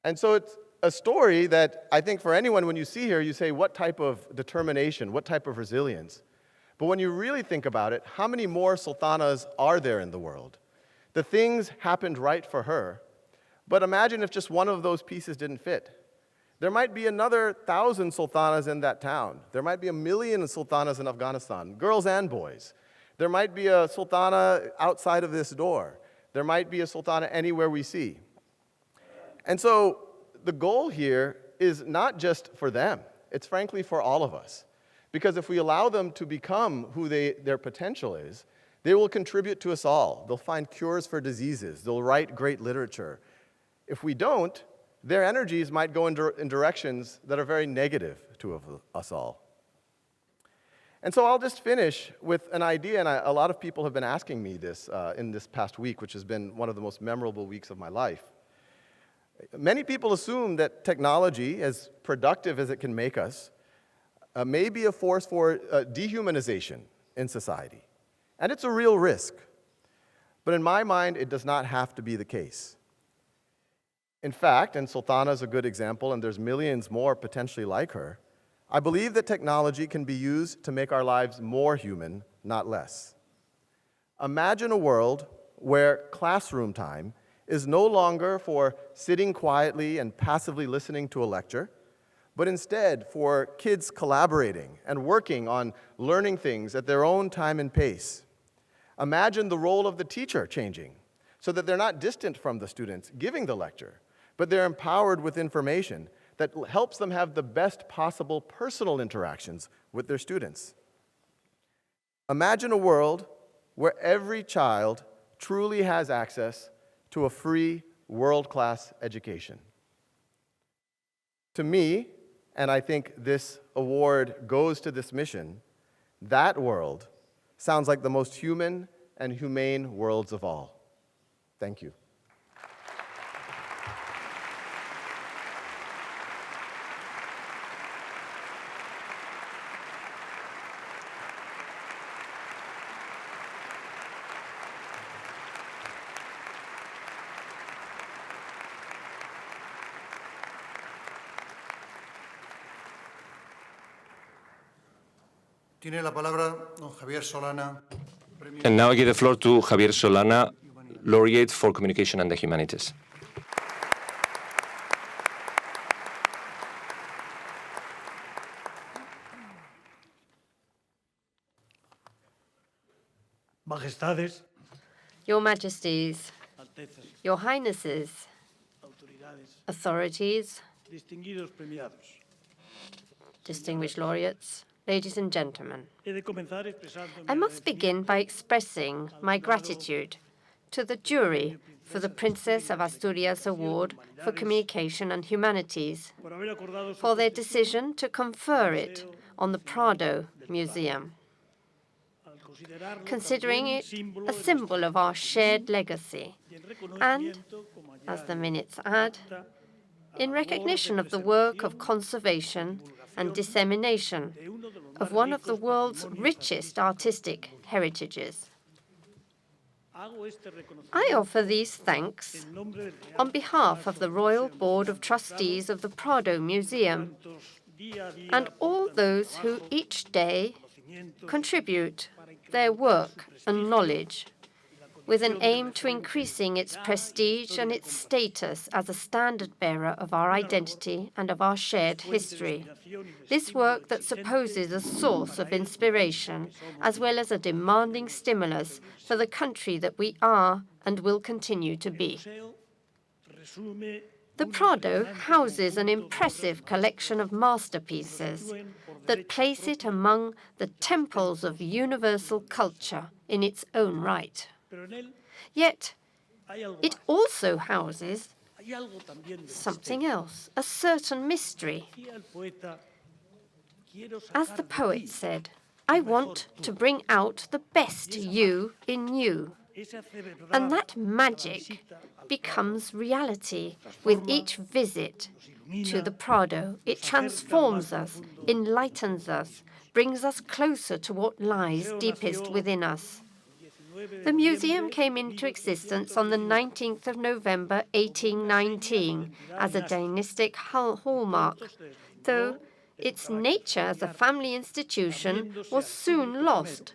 H: And so it's a story that I think for anyone, when you see here, you say, what type of determination, what type of resilience? But when you really think about it, how many more sultanas are there in the world? The things happened right for her, but imagine if just one of those pieces didn't fit. There might be another 1,000 sultanas in that town. There might be 1 million sultanas in Afghanistan, girls and boys. There might be a sultana outside of this door. There might be a sultana anywhere we see. And so the goal here is not just for them. It's frankly for all of us. Because if we allow them to become who their potential is, they will contribute to us all. They'll find cures for diseases. They'll write great literature. If we don't, their energies might go in directions that are very negative to us all. And so I'll just finish with an idea, and a lot of people have been asking me this in this past week, which has been one of the most memorable weeks of my life. Many people assume that technology, as productive as it can make us, may be a force for dehumanization in society. And it's a real risk. But in my mind, it does not have to be the case. In fact, and Sultana is a good example, and there's millions more potentially like her, I believe that technology can be used to make our lives more human, not less. Imagine a world where classroom time is no longer for sitting quietly and passively listening to a lecture, but instead for kids collaborating and working on learning things at their own time and pace. Imagine the role of the teacher changing so that they're not distant from the students giving the lecture, but they're empowered with information that helps them have the best possible personal interactions with their students. Imagine a world where every child truly has access to a free, world-class education. To me, and I think this award goes to this mission, that world sounds like the most human and humane worlds of all. Thank you.
D: Tiene la palabra don Javier Solana.
C: And now I give the floor to Javier Solana, Laureate for Communication and the Humanities.
I: Majestades,
B: Your Majesties,
I: Altezas,
B: Your Highnesses,
I: autoridades,
B: authorities,
I: distinguidos premiados.
B: distinguished laureates, ladies and gentlemen,
I: He de comenzar expresando
B: I must begin by expressing my gratitude to the jury for the Princess of Asturias Award for Communication and Humanities
I: por haber acordado su
B: for their decision to confer it on the Prado Museum,
I: al considerarlo
B: considering
I: también
B: it
I: símbolo
B: a
I: de
B: symbol of our shared legacy,
I: y en
B: and,
I: reconocimiento, como ya
B: as the minutes add, in recognition of the work of conservation and dissemination of one of the world's richest artistic heritages.
I: hago este reconocimiento
B: I offer these thanks
I: en nombre del Real
B: on behalf of the Royal Board of Trustees of the Prado Museum
I: Santos día a día
B: and all those who each day
I: conocimiento
B: contribute their work and knowledge with an aim to increasing its prestige and its status as a standard-bearer of our identity and of our shared history. This work that supposes a source of inspiration, as well as a demanding stimulus for the country that we are and will continue to be.
I: museo resume
B: The Prado houses an impressive collection of masterpieces that place it among the temples of universal culture in its own right.
I: pero en él
B: Yet,
I: hay algo
B: it
I: más.
B: also houses
I: Hay algo también de
B: something else, a certain mystery.
I: Decía el poeta, quiero
B: As
I: sacar
B: the
I: de
B: poet
I: ti
B: said, I want to bring out the best you in you.
I: ese hace verdad
B: And that
I: la
B: magic
I: visita al
B: becomes reality with each visit to the Prado. It transforms us, enlightens us, brings us closer to what lies deepest within us. The museum came into existence on the 19th of November 1819 as a dynastic hallmark, though its nature as a family institution was soon lost,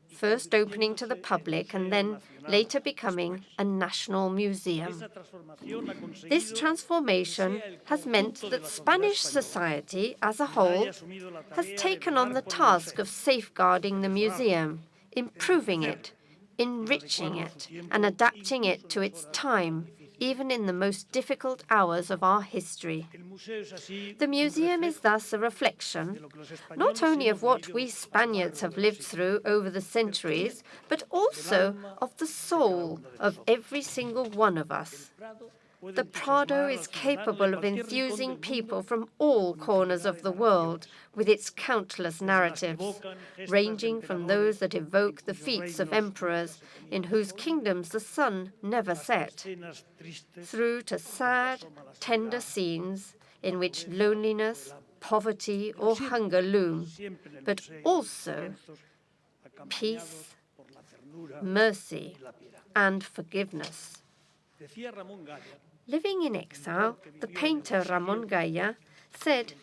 B: first opening to the public and then later becoming a national museum. This transformation has meant that Spanish society as a whole has taken on the task of safeguarding the museum, improving it, enriching it, and adapting it to its time, even in the most difficult hours of our history. The museum is thus a reflection, not only of what we Spaniards have lived through over the centuries, but also of the soul of every single one of us. The Prado is capable of enthusing people from all corners of the world with its countless narratives, ranging from those that evoke the feats of emperors in whose kingdoms the sun never set, through to sad, tender scenes in which loneliness, poverty, or hunger loom, but also peace, mercy, and forgiveness. Living in exile, the painter Ramon Gaya said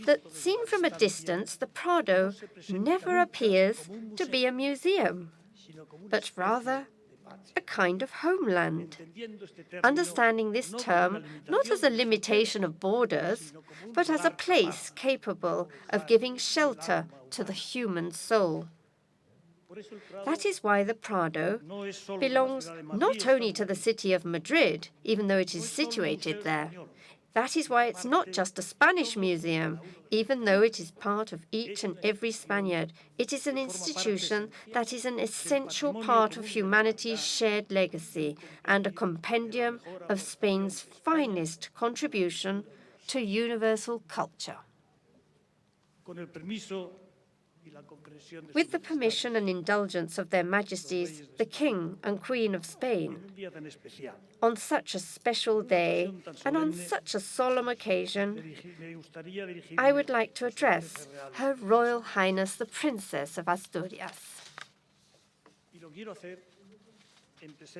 B: that seen from a distance, the Prado never appears to be a museum, but rather a kind of homeland. Understanding this term not as a limitation of borders, but as a place capable of giving shelter to the human soul. That is why the Prado belongs not only to the city of Madrid, even though it is situated there. That is why it's not just a Spanish museum, even though it is part of each and every Spaniard. It is an institution that is an essential part of humanity's shared legacy and a compendium of Spain's finest contribution to universal culture. With the permission and indulgence of their Majesties, the King and Queen of Spain, on such a special day and on such a solemn occasion, I would like to address Her Royal Highness the Princess of Asturias.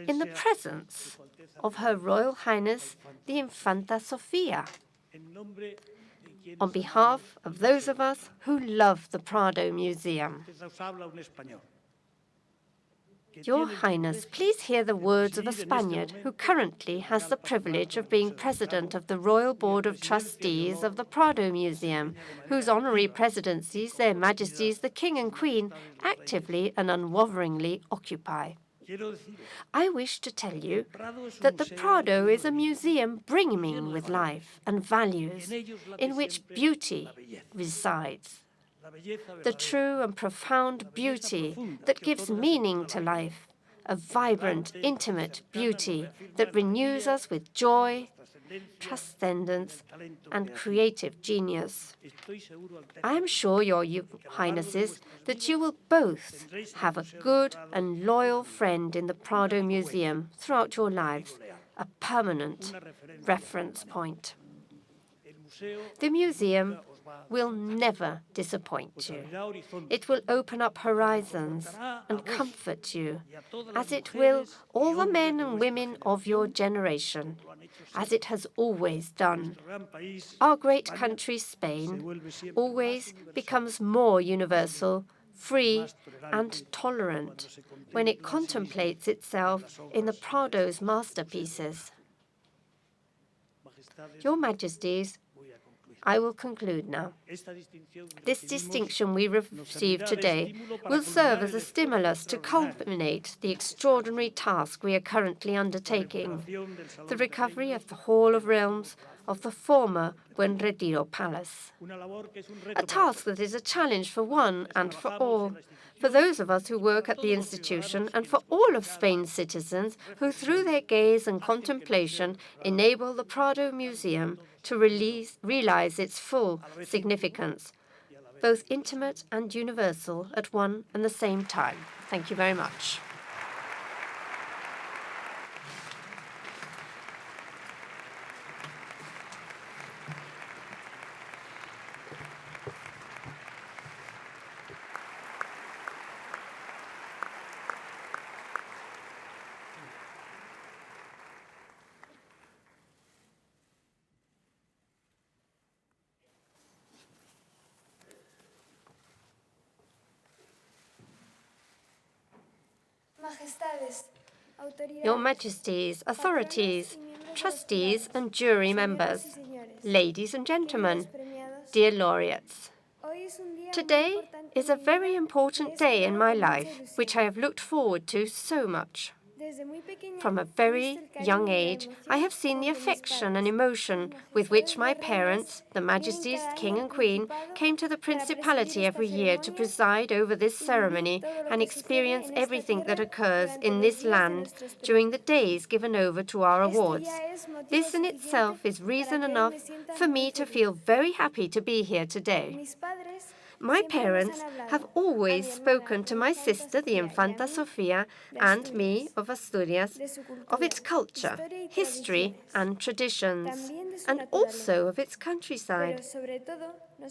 B: In the presence of Her Royal Highness the Infanta Sofia, on behalf of those of us who love the Prado Museum. Your Highness, please hear the words of a Spaniard who currently has the privilege of being president of the Royal Board of Trustees of the Prado Museum, whose honorary presidencies their Majesties the King and Queen actively and unwaveringly occupy. I wish to tell you that the Prado is a museum brimming with life and values, in which beauty resides. The true and profound beauty that gives meaning to life, a vibrant, intimate beauty that renews us with joy, transcendence, and creative genius. I am sure, Your Highnesses, that you will both have a good and loyal friend in the Prado Museum throughout your lives, a permanent reference point. The museum will never disappoint you. It will open up horizons and comfort you, as it will all the men and women of your generation, as it has always done. Our great country, Spain, always becomes more universal, free, and tolerant when it contemplates itself in the Prado's masterpieces. Your Majesties, I will conclude now. This distinction we receive today will serve as a stimulus to culminate the extraordinary task we are currently undertaking, the recovery of the Hall of Realms of the former Buen Retiro Palace. A task that is a challenge for one and for all, for those of us who work at the institution and for all of Spain's citizens who, through their gaze and contemplation, enable the Prado Museum to realize its full significance, both intimate and universal at one and the same time. Thank you very much. Your Majesties, authorities, trustees and jury members, ladies and gentlemen, dear laureates. Today is a very important day in my life, which I have looked forward to so much. From a very young age, I have seen the affection and emotion with which my parents, the Majesties, King and Queen, came to the Principality every year to preside over this ceremony and experience everything that occurs in this land during the days given over to our awards. This in itself is reason enough for me to feel very happy to be here today. My parents have always spoken to my sister, the Infanta Sofia, and me of Asturias, of its culture, history, and traditions, and also of its countryside.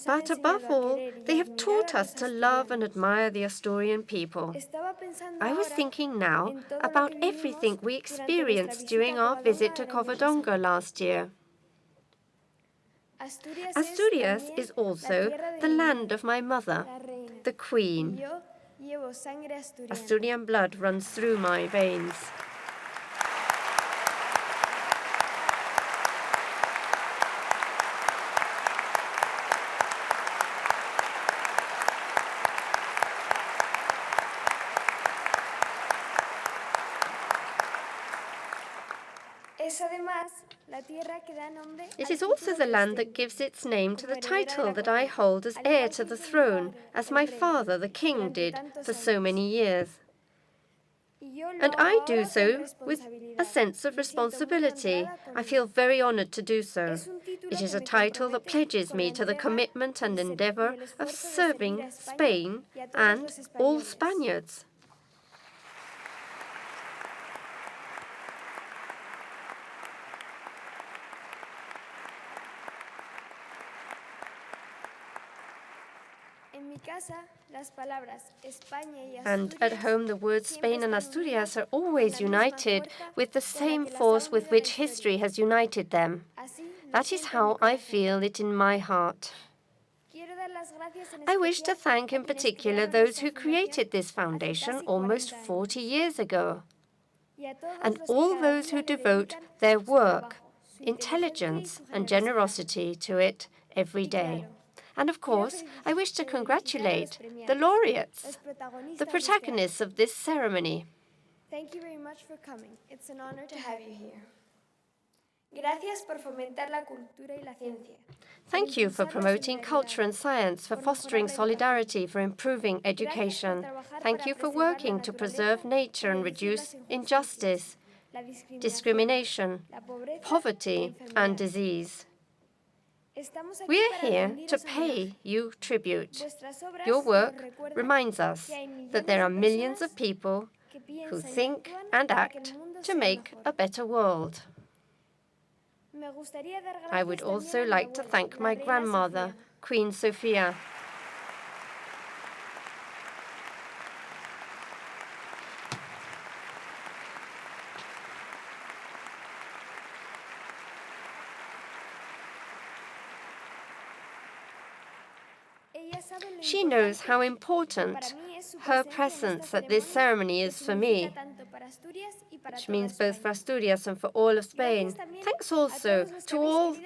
B: But above all, they have taught us to love and admire the Asturian people. I was thinking now about everything we experienced during our visit to Covadonga last year. Asturias is also the land of my mother, the Queen. Asturian blood runs through my veins. It is also the land that gives its name to the title that I hold as heir to the throne, as my father, the king, did for so many years. And I do so with a sense of responsibility. I feel very honored to do so. It is a title that pledges me to the commitment and endeavor of serving Spain and all Spaniards. And at home, the words Spain and Asturias are always united with the same force with which history has united them. That is how I feel it in my heart. I wish to thank in particular those who created this foundation almost 40 years ago, and all those who devote their work, intelligence, and generosity to it every day. And of course, I wish to congratulate the laureates, the protagonists of this ceremony.
J: Thank you very much for coming. It's an honor to have you here. Gracias por fomentar la cultura y la ciencia.
B: Thank you for promoting culture and science, for fostering solidarity, for improving education. Thank you for working to preserve nature and reduce injustice, discrimination, poverty, and disease. We are here to pay you tribute. Your work reminds us that there are millions of people who think and act to make a better world. I would also like to thank my grandmother, Queen Sofia. She knows how important her presence at this ceremony is for me, which means both for Asturias and for all of Spain. Thanks also to all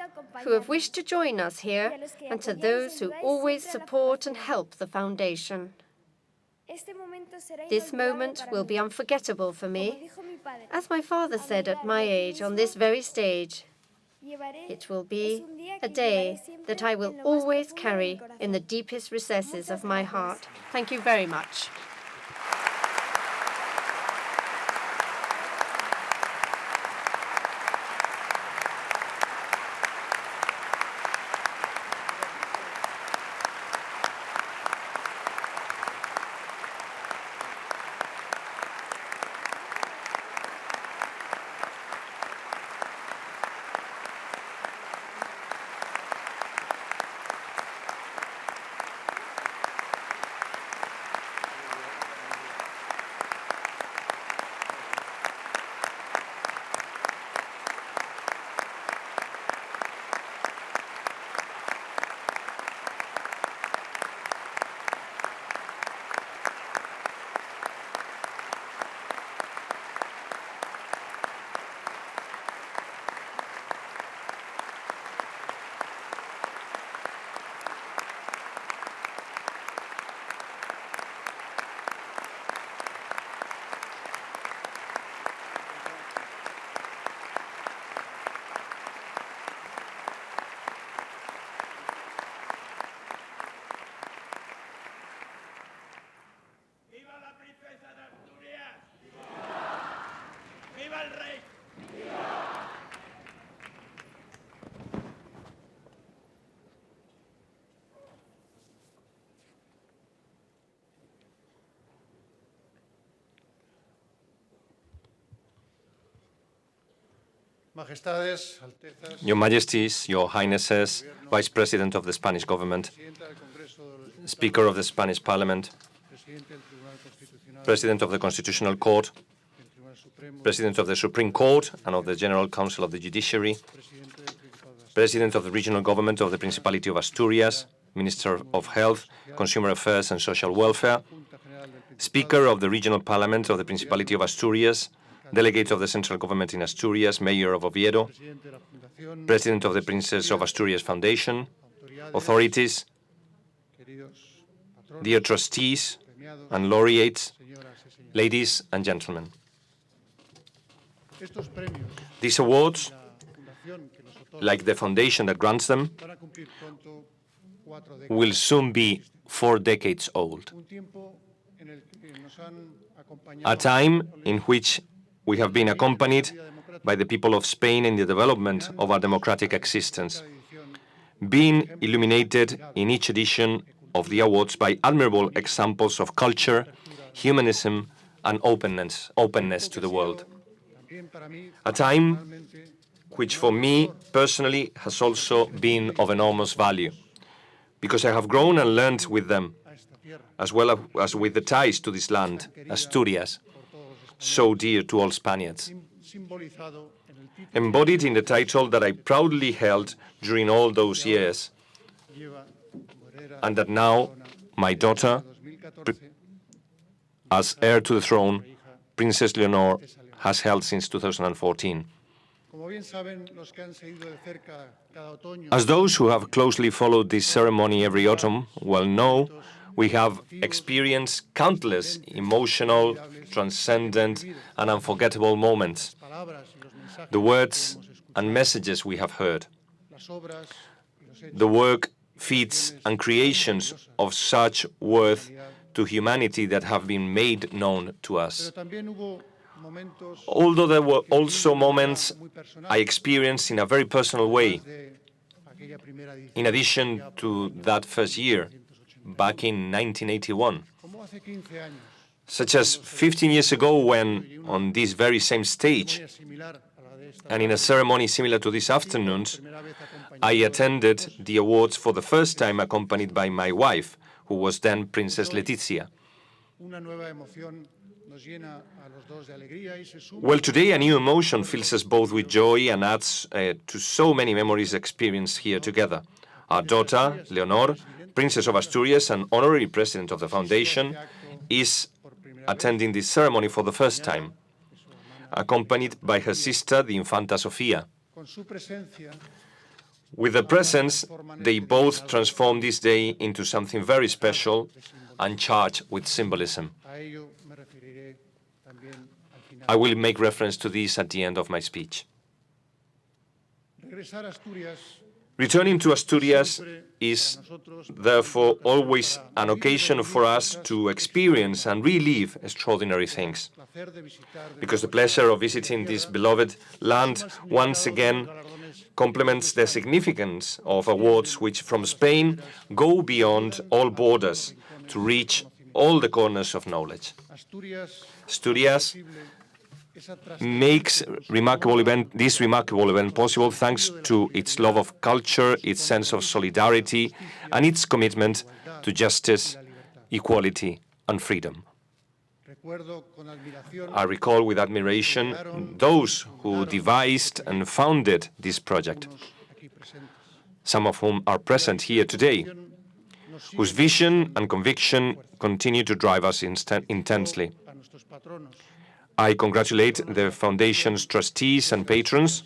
B: who have wished to join us here and to those who always support and help the foundation. This moment will be unforgettable for me. As my father said at my age on this very stage, it will be a day that I will always carry in the deepest recesses of my heart. Thank you very much.
D: Majestades, Altezas,
C: Your Majesties, Your Highnesses, Vice President of the Spanish government,
D: Presidenta del Congreso de los Diputados,
C: Speaker of the Spanish Parliament,
D: Presidente del Tribunal Constitucional,
C: President of the Constitutional Court,
D: del Tribunal Supremo,
C: President of the Supreme Court and of the General Council of the Judiciary,
D: Presidente del Principado de Asturias,
C: President of the Regional Government of the Principality of Asturias, Minister of Health, Consumer Affairs and Social Welfare,
D: Junta General del Principado,
C: Speaker of the Regional Parliament of the Principality of Asturias, Delegate of the Central Government in Asturias, Mayor of Oviedo,
D: Presidente de la Fundación,
C: President of the Princess of Asturias Foundation,
D: autoridades,
C: authorities,
D: queridos patronos,
C: dear trustees
D: premiados,
C: and laureates,
D: señoras y señores.
C: ladies and gentlemen.
D: Estos premios,
C: These awards,
D: la fundación que los otorga,
C: like the foundation that grants them,
D: van a cumplir pronto 4 décadas.
C: will soon be 4 decades old.
D: Un tiempo en el que nos han acompañado
C: A time in which we have been accompanied by the people of Spain in the development of our democratic existence, being illuminated in each edition of the awards by admirable examples of culture, humanism, and openness to the world.
D: también para mí,
C: A time
D: personalmente,
C: which for me personally has also been of enormous value, because I have grown and learned with them,
D: a esta tierra,
C: as well as with the ties to this land, Asturias, so dear to all Spaniards,
D: simbolizado en el título
C: embodied in the title that I proudly held during all those years,
D: lleva como heredera
C: and that now my daughter,
D: 2014,
C: as heir to the throne, Princess Leonor, has held since 2014.
D: como bien saben los que han seguido de cerca cada otoño,
C: As those who have closely followed this ceremony every autumn well know, we have experienced countless emotional, transcendent, and unforgettable moments.
D: palabras y los mensajes
C: The words and messages we have heard,
D: las obras y los hechos
C: the work, feats, and creations of such worth to humanity that have been made known to us.
D: pero también hubo momentos
C: Although there were also moments I experienced in a very personal way,
D: de aquella primera edición,
C: in addition to that first year, back in 1981,
D: como hace 15 años,
C: such as 15 years ago when, on this very same stage,
D: muy similar a la de esta,
C: and in a ceremony similar to this afternoon's,
D: primera vez acompañado
C: I attended the awards for the first time accompanied by my wife, who was then Princess Letizia.
D: una nueva emoción nos llena a los dos de alegría y se suma
C: Well, today a new emotion fills us both with joy and adds to so many memories experienced here together. Our daughter, Leonor, Princess of Asturias and honorary president of the foundation, is attending this ceremony for the first time, accompanied by her sister, the Infanta Sofia.
D: con su presencia.
C: With their presence, they both transform this day into something very special and charged with symbolism.
D: A ello me referiré también al final.
C: I will make reference to this at the end of my speech.
D: Regresar a Asturias
C: Returning to Asturias is therefore always an occasion for us to experience and relive extraordinary things,
D: placer de visitar
C: because the pleasure of visiting this beloved land once again complements the significance of awards which from Spain go beyond all borders to reach all the corners of knowledge.
D: Asturias
C: Asturias
D: esa
C: makes this remarkable event possible thanks to its love of culture, its sense of solidarity, and its commitment to justice, equality, and freedom.
D: recuerdo con admiración
C: I recall with admiration those who devised and founded this project,
D: aquí presentes.
C: some of whom are present here today, whose vision and conviction continue to drive us intensely.
D: A nuestros patronos
C: I congratulate the Foundation's trustees and patrons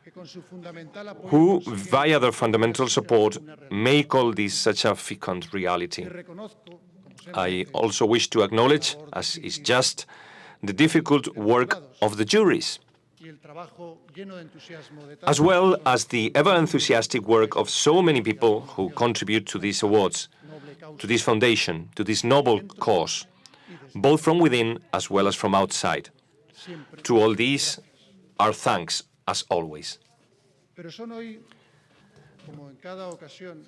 D: que con su fundamental apoyo
C: who, via their fundamental support, make all this such a fecund reality.
D: reconozco, como siempre,
C: I also wish to acknowledge, as is just, the difficult work of the juries,
D: y el trabajo lleno de entusiasmo de
C: as
D: tantos
C: well as the ever-enthusiastic work of so many people who contribute to these awards, to this foundation, to this noble cause, both from within as well as from outside. To all these, our thanks as always.
D: Pero son hoy, como en cada ocasión,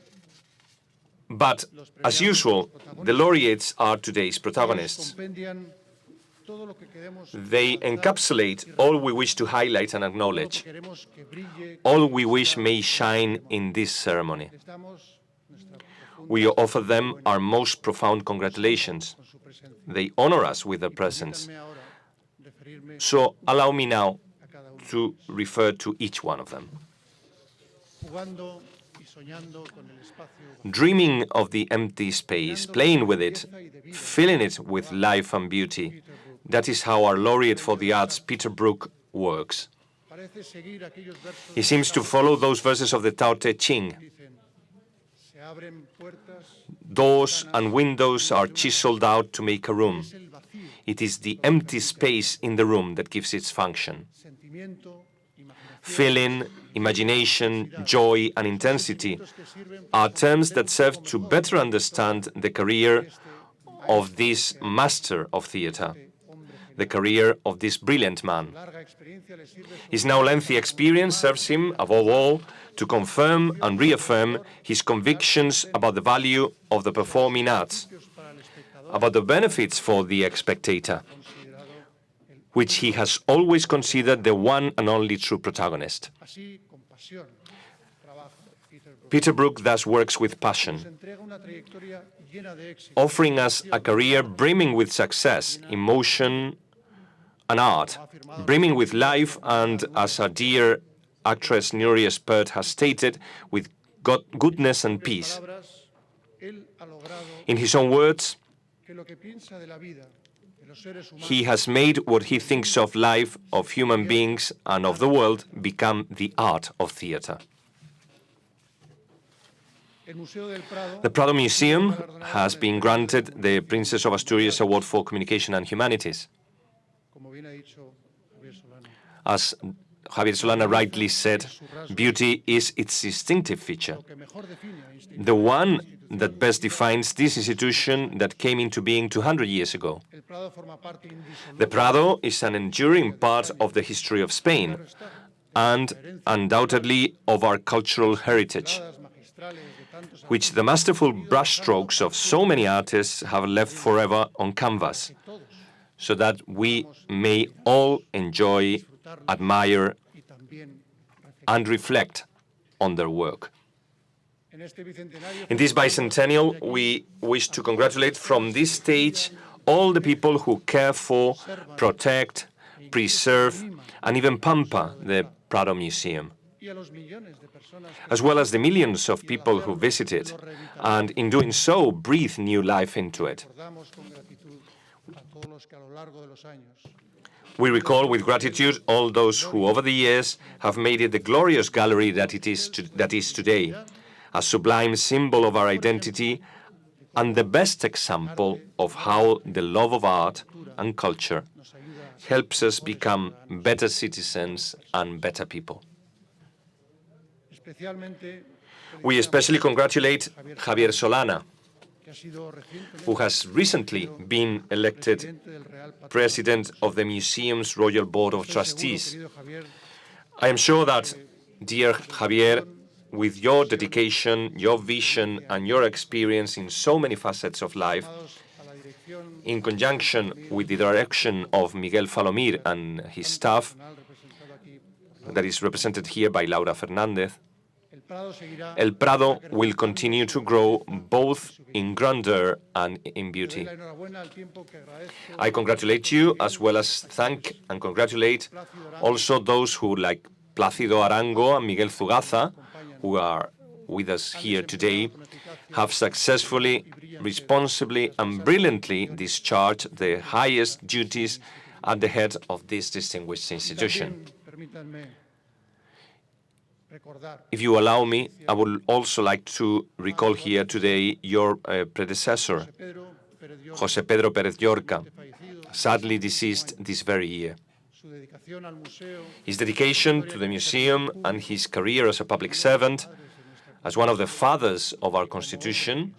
C: But, as usual, the laureates are today's protagonists.
D: compendian
C: They encapsulate all we wish to highlight and acknowledge, all we wish may shine in this ceremony. We offer them our most profound congratulations. They honor us with their presence. So allow me now to refer to each one of them. Dreaming of the empty space, playing with it, filling it with life and beauty. That is how our laureate for the arts, Peter Brook, works. He seems to follow those verses of the Tao Te Ching. Doors and windows are chiseled out to make a room. It is the empty space in the room that gives its function. Feeling, imagination, joy, and intensity are terms that serve to better understand the career of this master of theatre, the career of this brilliant man. His now lengthy experience serves him, above all, to confirm and reaffirm his convictions about the value of the performing arts, about the benefits for the spectator, which he has always considered the one and only true protagonist. Peter Brook thus works with passion, offering us a career brimming with success, emotion, and art, brimming with life, and, as our dear actress Nuria Spert has stated, with goodness and peace. In his own words, he has made what he thinks of life, of human beings, and of the world become the art of theatre. The Prado Museum has been granted the Princess of Asturias Award for Communication and Humanities. As Javier Solana rightly said, beauty is its distinctive feature, the one that best defines this institution that came into being 200 years ago. The Prado is an enduring part of the history of Spain and undoubtedly of our cultural heritage, which the masterful brushstrokes of so many artists have left forever on canvas, so that we may all enjoy, admire, and reflect on their work. In this bicentennial, we wish to congratulate from this stage all the people who care for, protect, preserve, and even pamper the Prado Museum, as well as the millions of people who visit it, and in doing so, breathe new life into it. We recall with gratitude all those who over the years have made it the glorious gallery that it is today, a sublime symbol of our identity and the best example of how the love of art and culture helps us become better citizens and better people. We especially congratulate Javier Solana, who has recently been elected President of the Museum's Royal Board of Trustees. I am sure that, dear Javier, with your dedication, your vision, and your experience in so many facets of life, in conjunction with the direction of Miguel Falomir and his staff, that is represented here by Laura Fernandez, El Prado will continue to grow both in grandeur and in beauty. I congratulate you, as well as thank and congratulate also those who, like Plácido Arango and Miguel Zugaza, who are with us here today, have successfully, responsibly, and brilliantly discharged the highest duties at the head of this distinguished institution. If you allow me, I would also like to recall here today your predecessor, José Pedro Pérez Llorca, sadly deceased this very year. His dedication to the museum and his career as a public servant, as one of the fathers of our Constitution,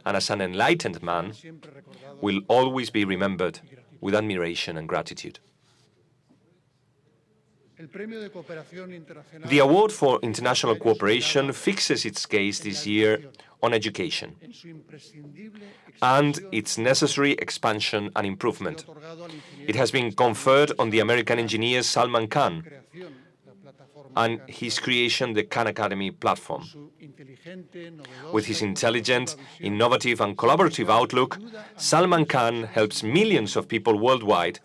C: and as an enlightened man, will always be remembered with admiration and gratitude. The Award for International Cooperation fixes its gaze this year on education and its necessary expansion and improvement. It has been conferred on the American engineer Salman Khan and his creation, the Khan Academy platform. With his intelligent, innovative, and collaborative outlook, Salman Khan helps millions of people worldwide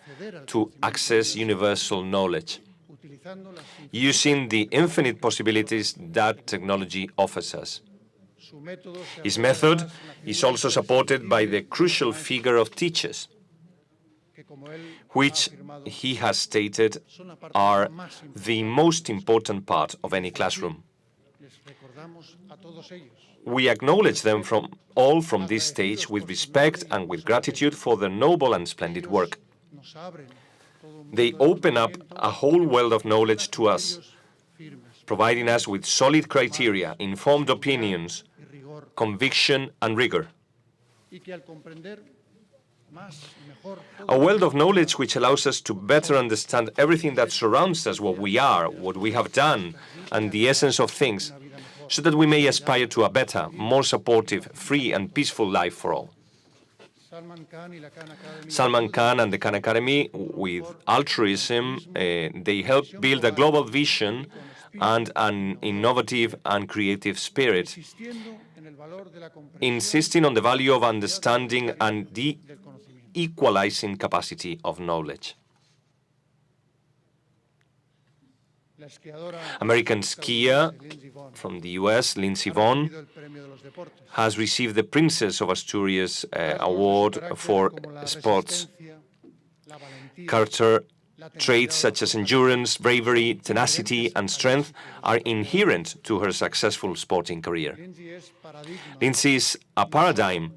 C: to access universal knowledge, using the infinite possibilities that technology offers us. His method is also supported by the crucial figure of teachers, which he has stated are the most important part of any classroom. We acknowledge them from this stage with respect and with gratitude for their noble and splendid work. They open up a whole world of knowledge to us, providing us with solid criteria, informed opinions, conviction and rigor. A world of knowledge which allows us to better understand everything that surrounds us, what we are, what we have done, and the essence of things, so that we may aspire to a better, more supportive, free and peaceful life for all. Salman Khan and the Khan Academy, with altruism, they help build a global vision and an innovative and creative spirit, insisting on the value of understanding and the equalizing capacity of knowledge. American skier from the US, Lindsey Vonn, has received the Princess of Asturias Award for sports. Character traits such as endurance, bravery, tenacity, and strength are inherent to her successful sporting career. Lindsey is a paradigm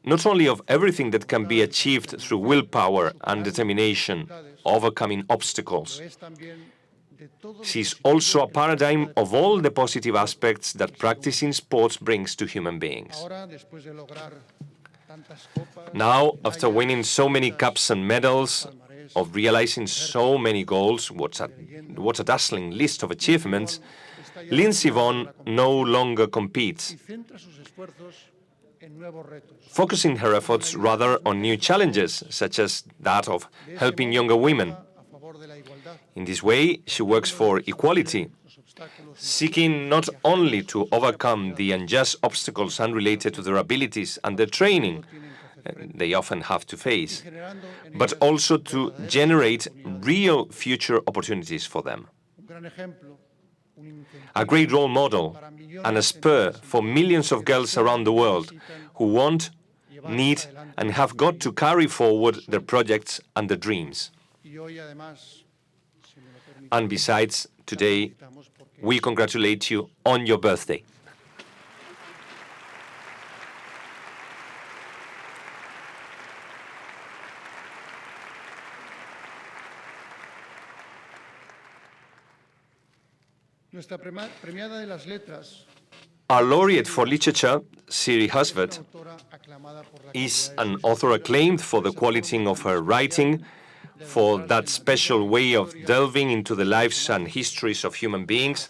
C: not only of everything that can be achieved through willpower and determination, overcoming obstacles. She's also a paradigm of all the positive aspects that practicing sports brings to human beings. Now, after winning so many cups and medals, of realizing so many goals, what a dazzling list of achievements, Lindsey Vonn no longer competes, focusing her efforts rather on new challenges, such as that of helping younger women. In this way, she works for equality, seeking not only to overcome the unjust obstacles unrelated to their abilities and the training they often have to face, but also to generate real future opportunities for them. A great role model and a spur for millions of girls around the world who want, need, and have got to carry forward their projects and their dreams. And besides, today, we congratulate you on your birthday. Our laureate for literature, Siri Husband, is an author acclaimed for the quality of her writing, for that special way of delving into the lives and histories of human beings,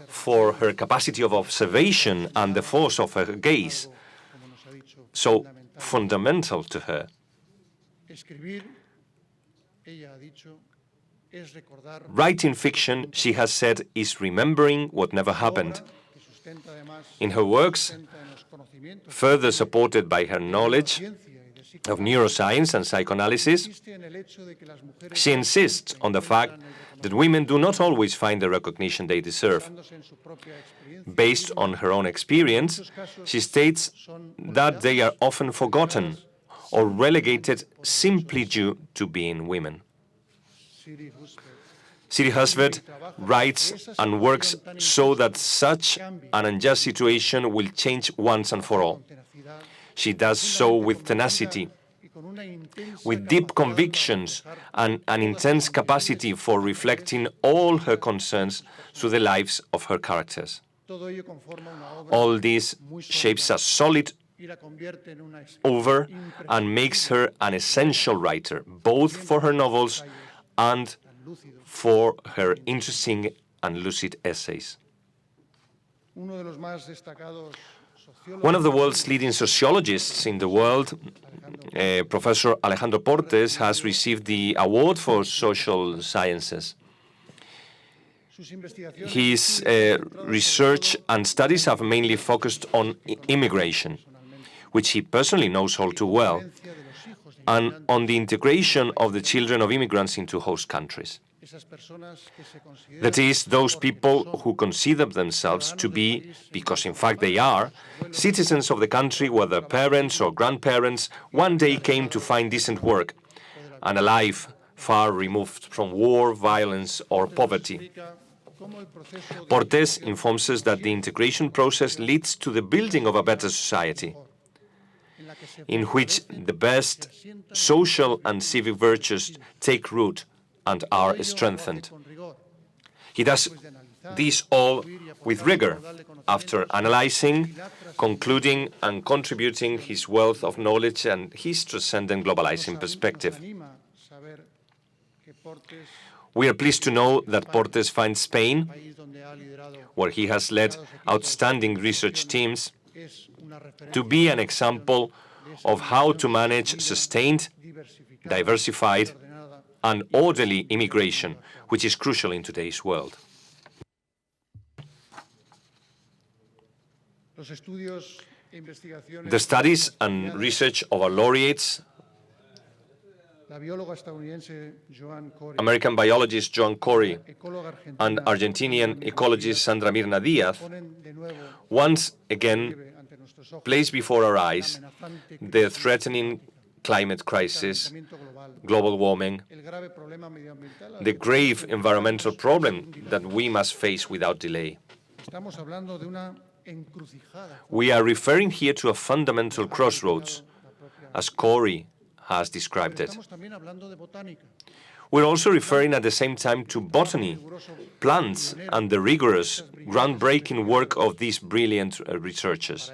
C: for her capacity of observation and the force of her gaze, so fundamental to her. Writing fiction, she has said, is remembering what never happened. In her works, further supported by her knowledge of neuroscience and psychoanalysis, she insists on the fact that women do not always find the recognition they deserve. Based on her own experience, she states that they are often forgotten or relegated simply due to being women. Siri Husband writes and works so that such an unjust situation will change once and for all. She does so with tenacity, with deep convictions and an intense capacity for reflecting all her concerns through the lives of her characters. All this shapes a solid over and makes her an essential writer, both for her novels and for her interesting and lucid essays. One of the world's leading sociologists in the world, Professor Alejandro Portes, has received the award for social sciences. His research and studies have mainly focused on immigration, which he personally knows all too well, and on the integration of the children of immigrants into host countries. That is, those people who consider themselves to be, because in fact they are, citizens of the country where their parents or grandparents one day came to find decent work, and a life far removed from war, violence, or poverty. Portes informs us that the integration process leads to the building of a better society, in which the best social and civic virtues take root and are strengthened. He does this all with rigor, after analyzing, concluding, and contributing his wealth of knowledge and his transcendent globalizing perspective. We are pleased to know that Portes finds Spain, where he has led outstanding research teams, to be an example of how to manage sustained, diversified, and orderly immigration, which is crucial in today's world. The studies and research of our laureates, American biologist Joan Corey and Argentinian ecologist Sandra Mirna Diaz, once again place before our eyes the threatening climate crisis, global warming, the grave environmental problem that we must face without delay. We are referring here to a fundamental crossroads, as Corey has described it. We're also referring at the same time to botany, plants, and the rigorous, groundbreaking work of these brilliant researchers.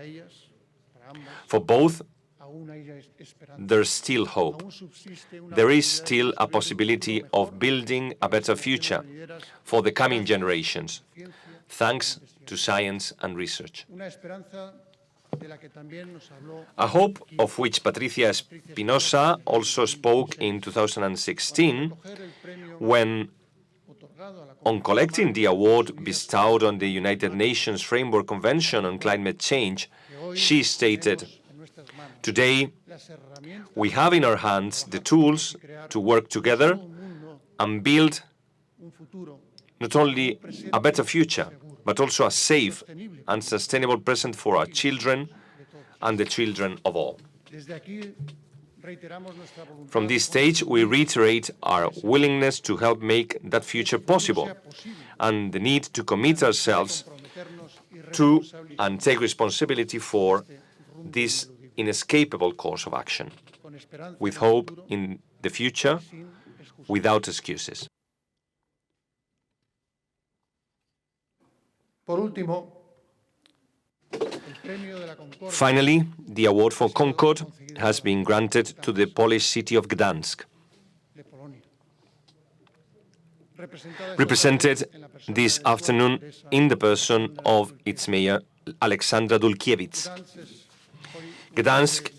C: For both, there's still hope. There is still a possibility of building a better future for the coming generations, thanks to science and research. A hope of which Patricia Espinosa also spoke in 2016 when, on collecting the award bestowed on the United Nations Framework Convention on Climate Change, she stated, "Today, we have in our hands the tools to work together and build not only a better future, but also a safe and sustainable present for our children and the children of all." From this stage, we reiterate our willingness to help make that future possible and the need to commit ourselves to and take responsibility for this inescapable course of action, with hope in the future, without excuses. Finally, the award for Concord has been granted to the Polish city of Gdansk, represented this afternoon in the person of its mayor, Aleksandra Dulkiewicz. Gdansk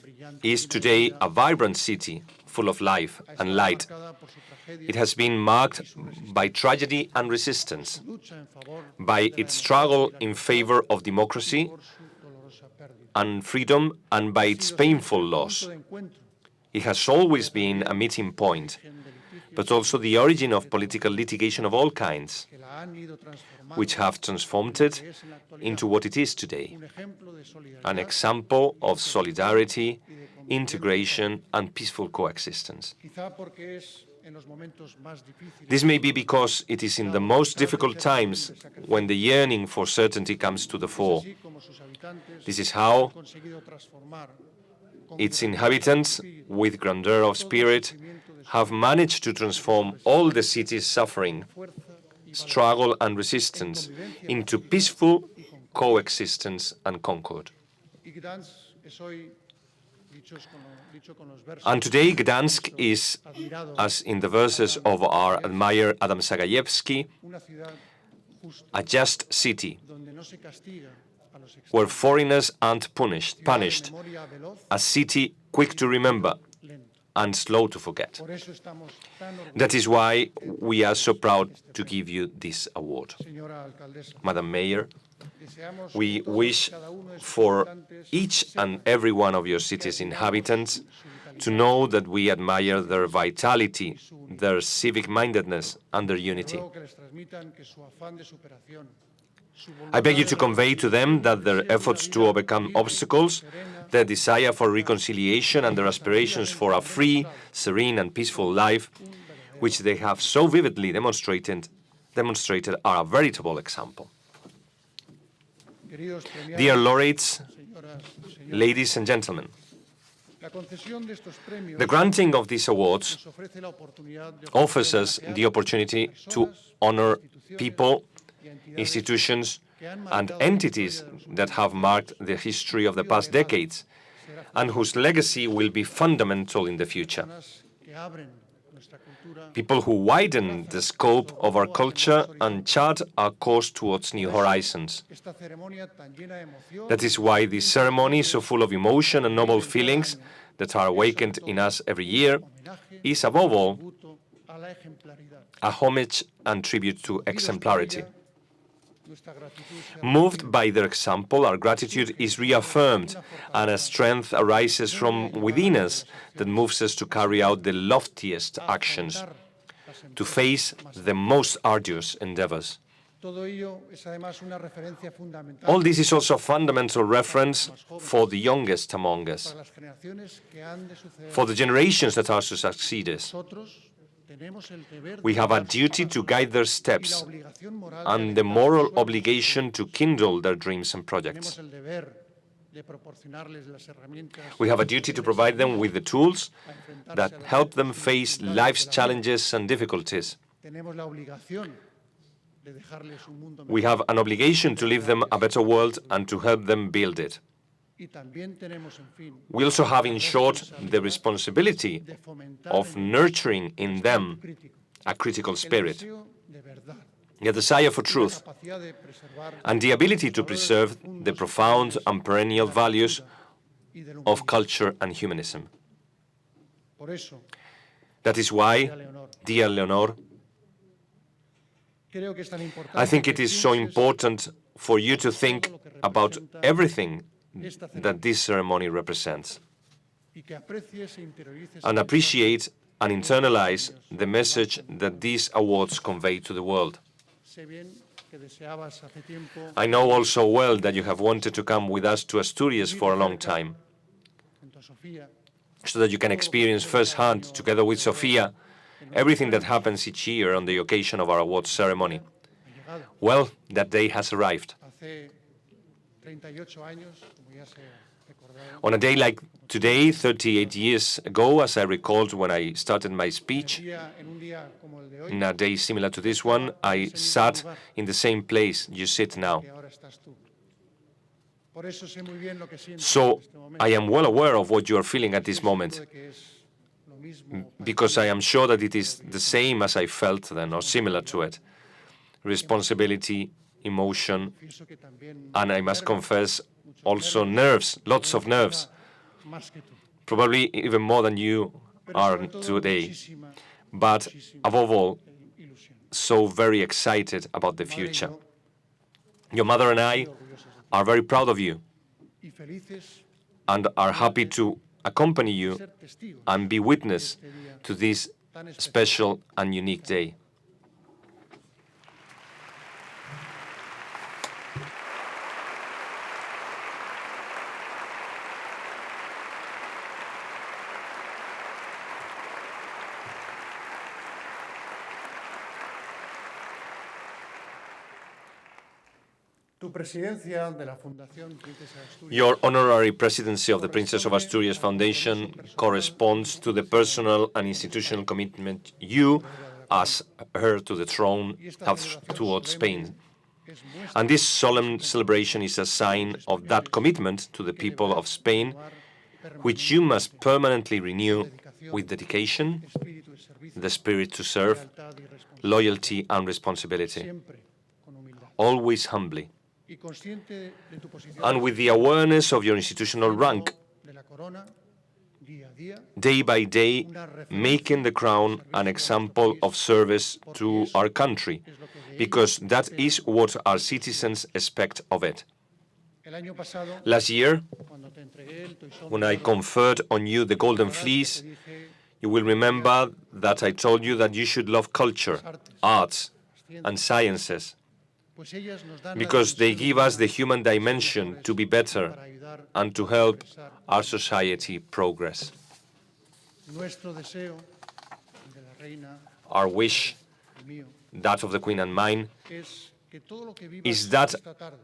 C: is today a vibrant city, full of life and light. It has been marked by tragedy and resistance, by its struggle in favor of democracy and freedom, and by its painful loss. It has always been a meeting point, but also the origin of political litigation of all kinds, which have transformed it into what it is today, an example of solidarity, integration, and peaceful coexistence. This may be because it is in the most difficult times when the yearning for certainty comes to the fore. This is how its inhabitants, with grandeur of spirit, have managed to transform all the city's suffering, struggle, and resistance into peaceful coexistence and concord. And today, Gdansk is, as in the verses of our admired Adam Sagajewski, a just city, where foreigners aren't punished, a city quick to remember and slow to forget. That is why we are so proud to give you this award. Madam Mayor, we wish for each and every one of your city's inhabitants to know that we admire their vitality, their civic mindedness, and their unity. I beg you to convey to them that their efforts to overcome obstacles, their desire for reconciliation, and their aspirations for a free, serene, and peaceful life, which they have so vividly demonstrated are a veritable example. Dear laureates, ladies and gentlemen, the granting of these awards offers us the opportunity to honor people, institutions, and entities that have marked the history of the past decades and whose legacy will be fundamental in the future. People who widen the scope of our culture and chart our course towards new horizons. That is why this ceremony, so full of emotion and noble feelings that are awakened in us every year, is above all a homage and tribute to exemplarity. Moved by their example, our gratitude is reaffirmed, and a strength arises from within us that moves us to carry out the loftiest actions, to face the most arduous endeavors. All this is also a fundamental reference for the youngest among us, for the generations that are to succeed us. We have a duty to guide their steps and the moral obligation to kindle their dreams and projects. We have a duty to provide them with the tools that help them face life's challenges and difficulties. We have an obligation to leave them a better world and to help them build it. We also have, in short, the responsibility of nurturing in them a critical spirit, a desire for truth, and the ability to preserve the profound and perennial values of culture and humanism. That is why, dear Leonor, I think it is so important for you to think about everything that this ceremony represents, and appreciate and internalize the message that these awards convey to the world. I know also well that you have wanted to come with us to Asturias for a long time, so that you can experience firsthand, together with Sofia, everything that happens each year on the occasion of our awards ceremony. Well, that day has arrived. On a day like today, 38 years ago, as I recalled when I started my speech, in a day similar to this one, I sat in the same place you sit now. So I am well aware of what you are feeling at this moment, because I am sure that it is the same as I felt then, or similar to it. Responsibility, emotion, and I must confess, also nerves, lots of nerves, probably even more than you are today, but above all, so very excited about the future. Your mother and I are very proud of you and are happy to accompany you and be witness to this special and unique day. Your honorary presidency of the Princess of Asturias Foundation corresponds to the personal and institutional commitment you, as heir to the throne, have towards Spain. And this solemn celebration is a sign of that commitment to the people of Spain, which you must permanently renew with dedication, the spirit to serve, loyalty and responsibility. always humbly. And with the awareness of your institutional rank, day by day, making the Crown an example of service to our country, because that is what our citizens expect of it. Last year, when I conferred on you the Golden Fleece, you will remember that I told you that you should love culture, arts, and sciences, because they give us the human dimension to be better and to help our society progress. Our wish, that of the Queen and mine, is that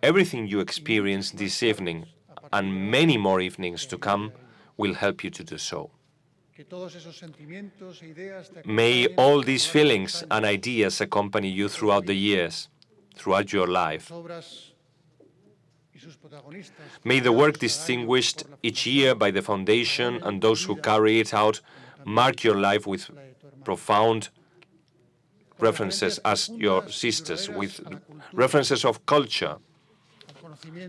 C: everything you experience this evening, and many more evenings to come, will help you to do so. May all these feelings and ideas accompany you throughout the years, throughout your life. May the work distinguished each year by the Foundation and those who carry it out mark your life with profound references as your sisters, with references of culture,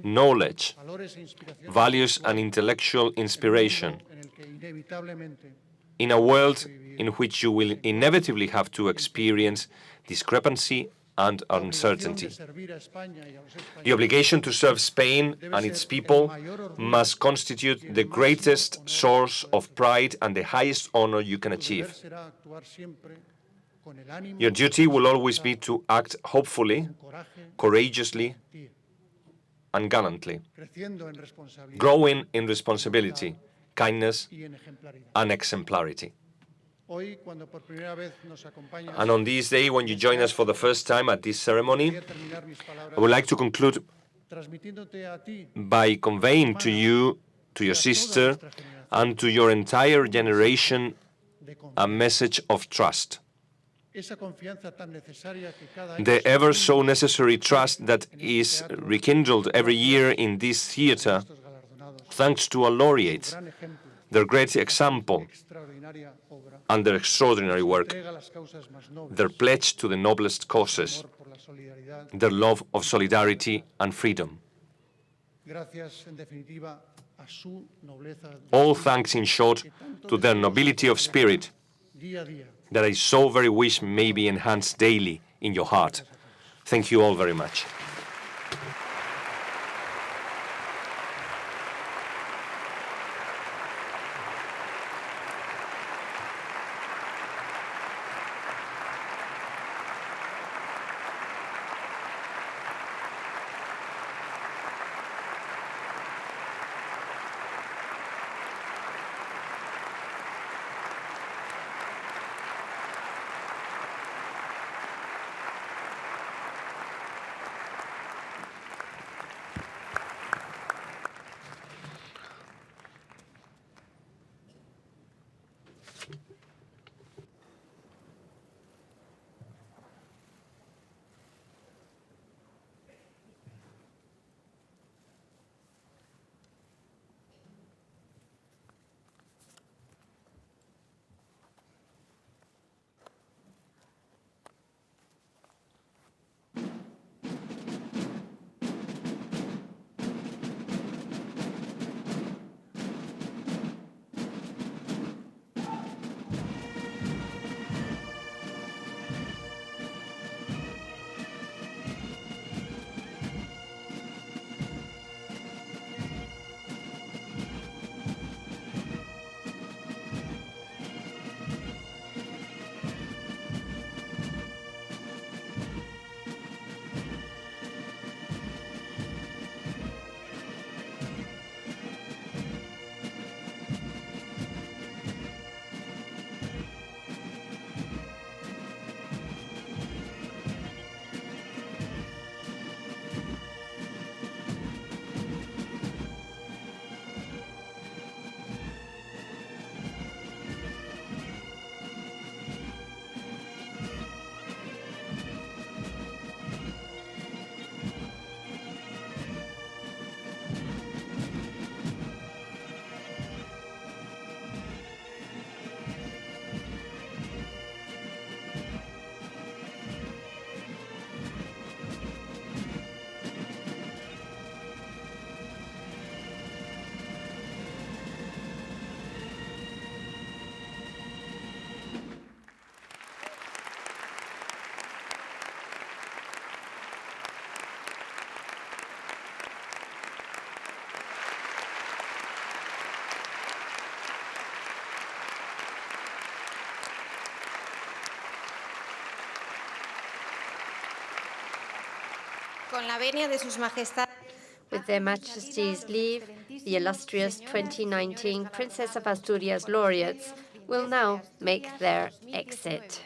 C: knowledge, values, and intellectual inspiration, in a world in which you will inevitably have to experience discrepancy and uncertainty. The obligation to serve Spain and its people must constitute the greatest source of pride and the highest honor you can achieve. Your duty will always be to act hopefully, courageously, and gallantly, growing in responsibility, kindness, and exemplarity. And on this day, when you join us for the first time at this ceremony, I would like to conclude by conveying to you, to your sister, and to your entire generation a message of trust. The ever so necessary trust that is rekindled every year in this theatre, thanks to our laureates, their great example, and their extraordinary work, their pledge to the noblest causes, their love of solidarity and freedom. All thanks, in short, to their nobility of spirit, that I so very wish may be enhanced daily in your heart. Thank you all very much.
A: Con la venia de sus majestades.
B: With their Majesties' leave, the illustrious 2019 Princess of Asturias laureates will now make their exit.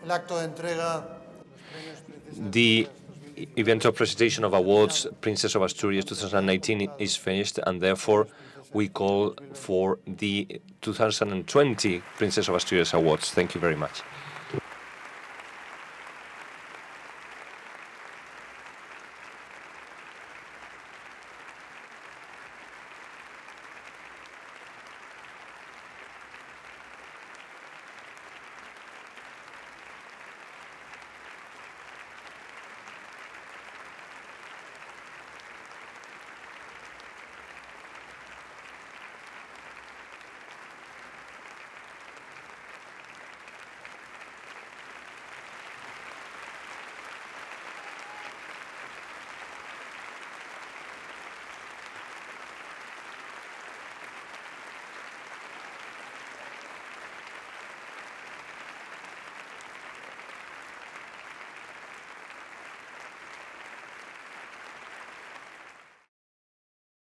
D: El acto de entrega.
C: The event of presentation of awards, Princess of Asturias 2019, is finished, and therefore we call for the 2020 Princess of Asturias Awards. Thank you very much.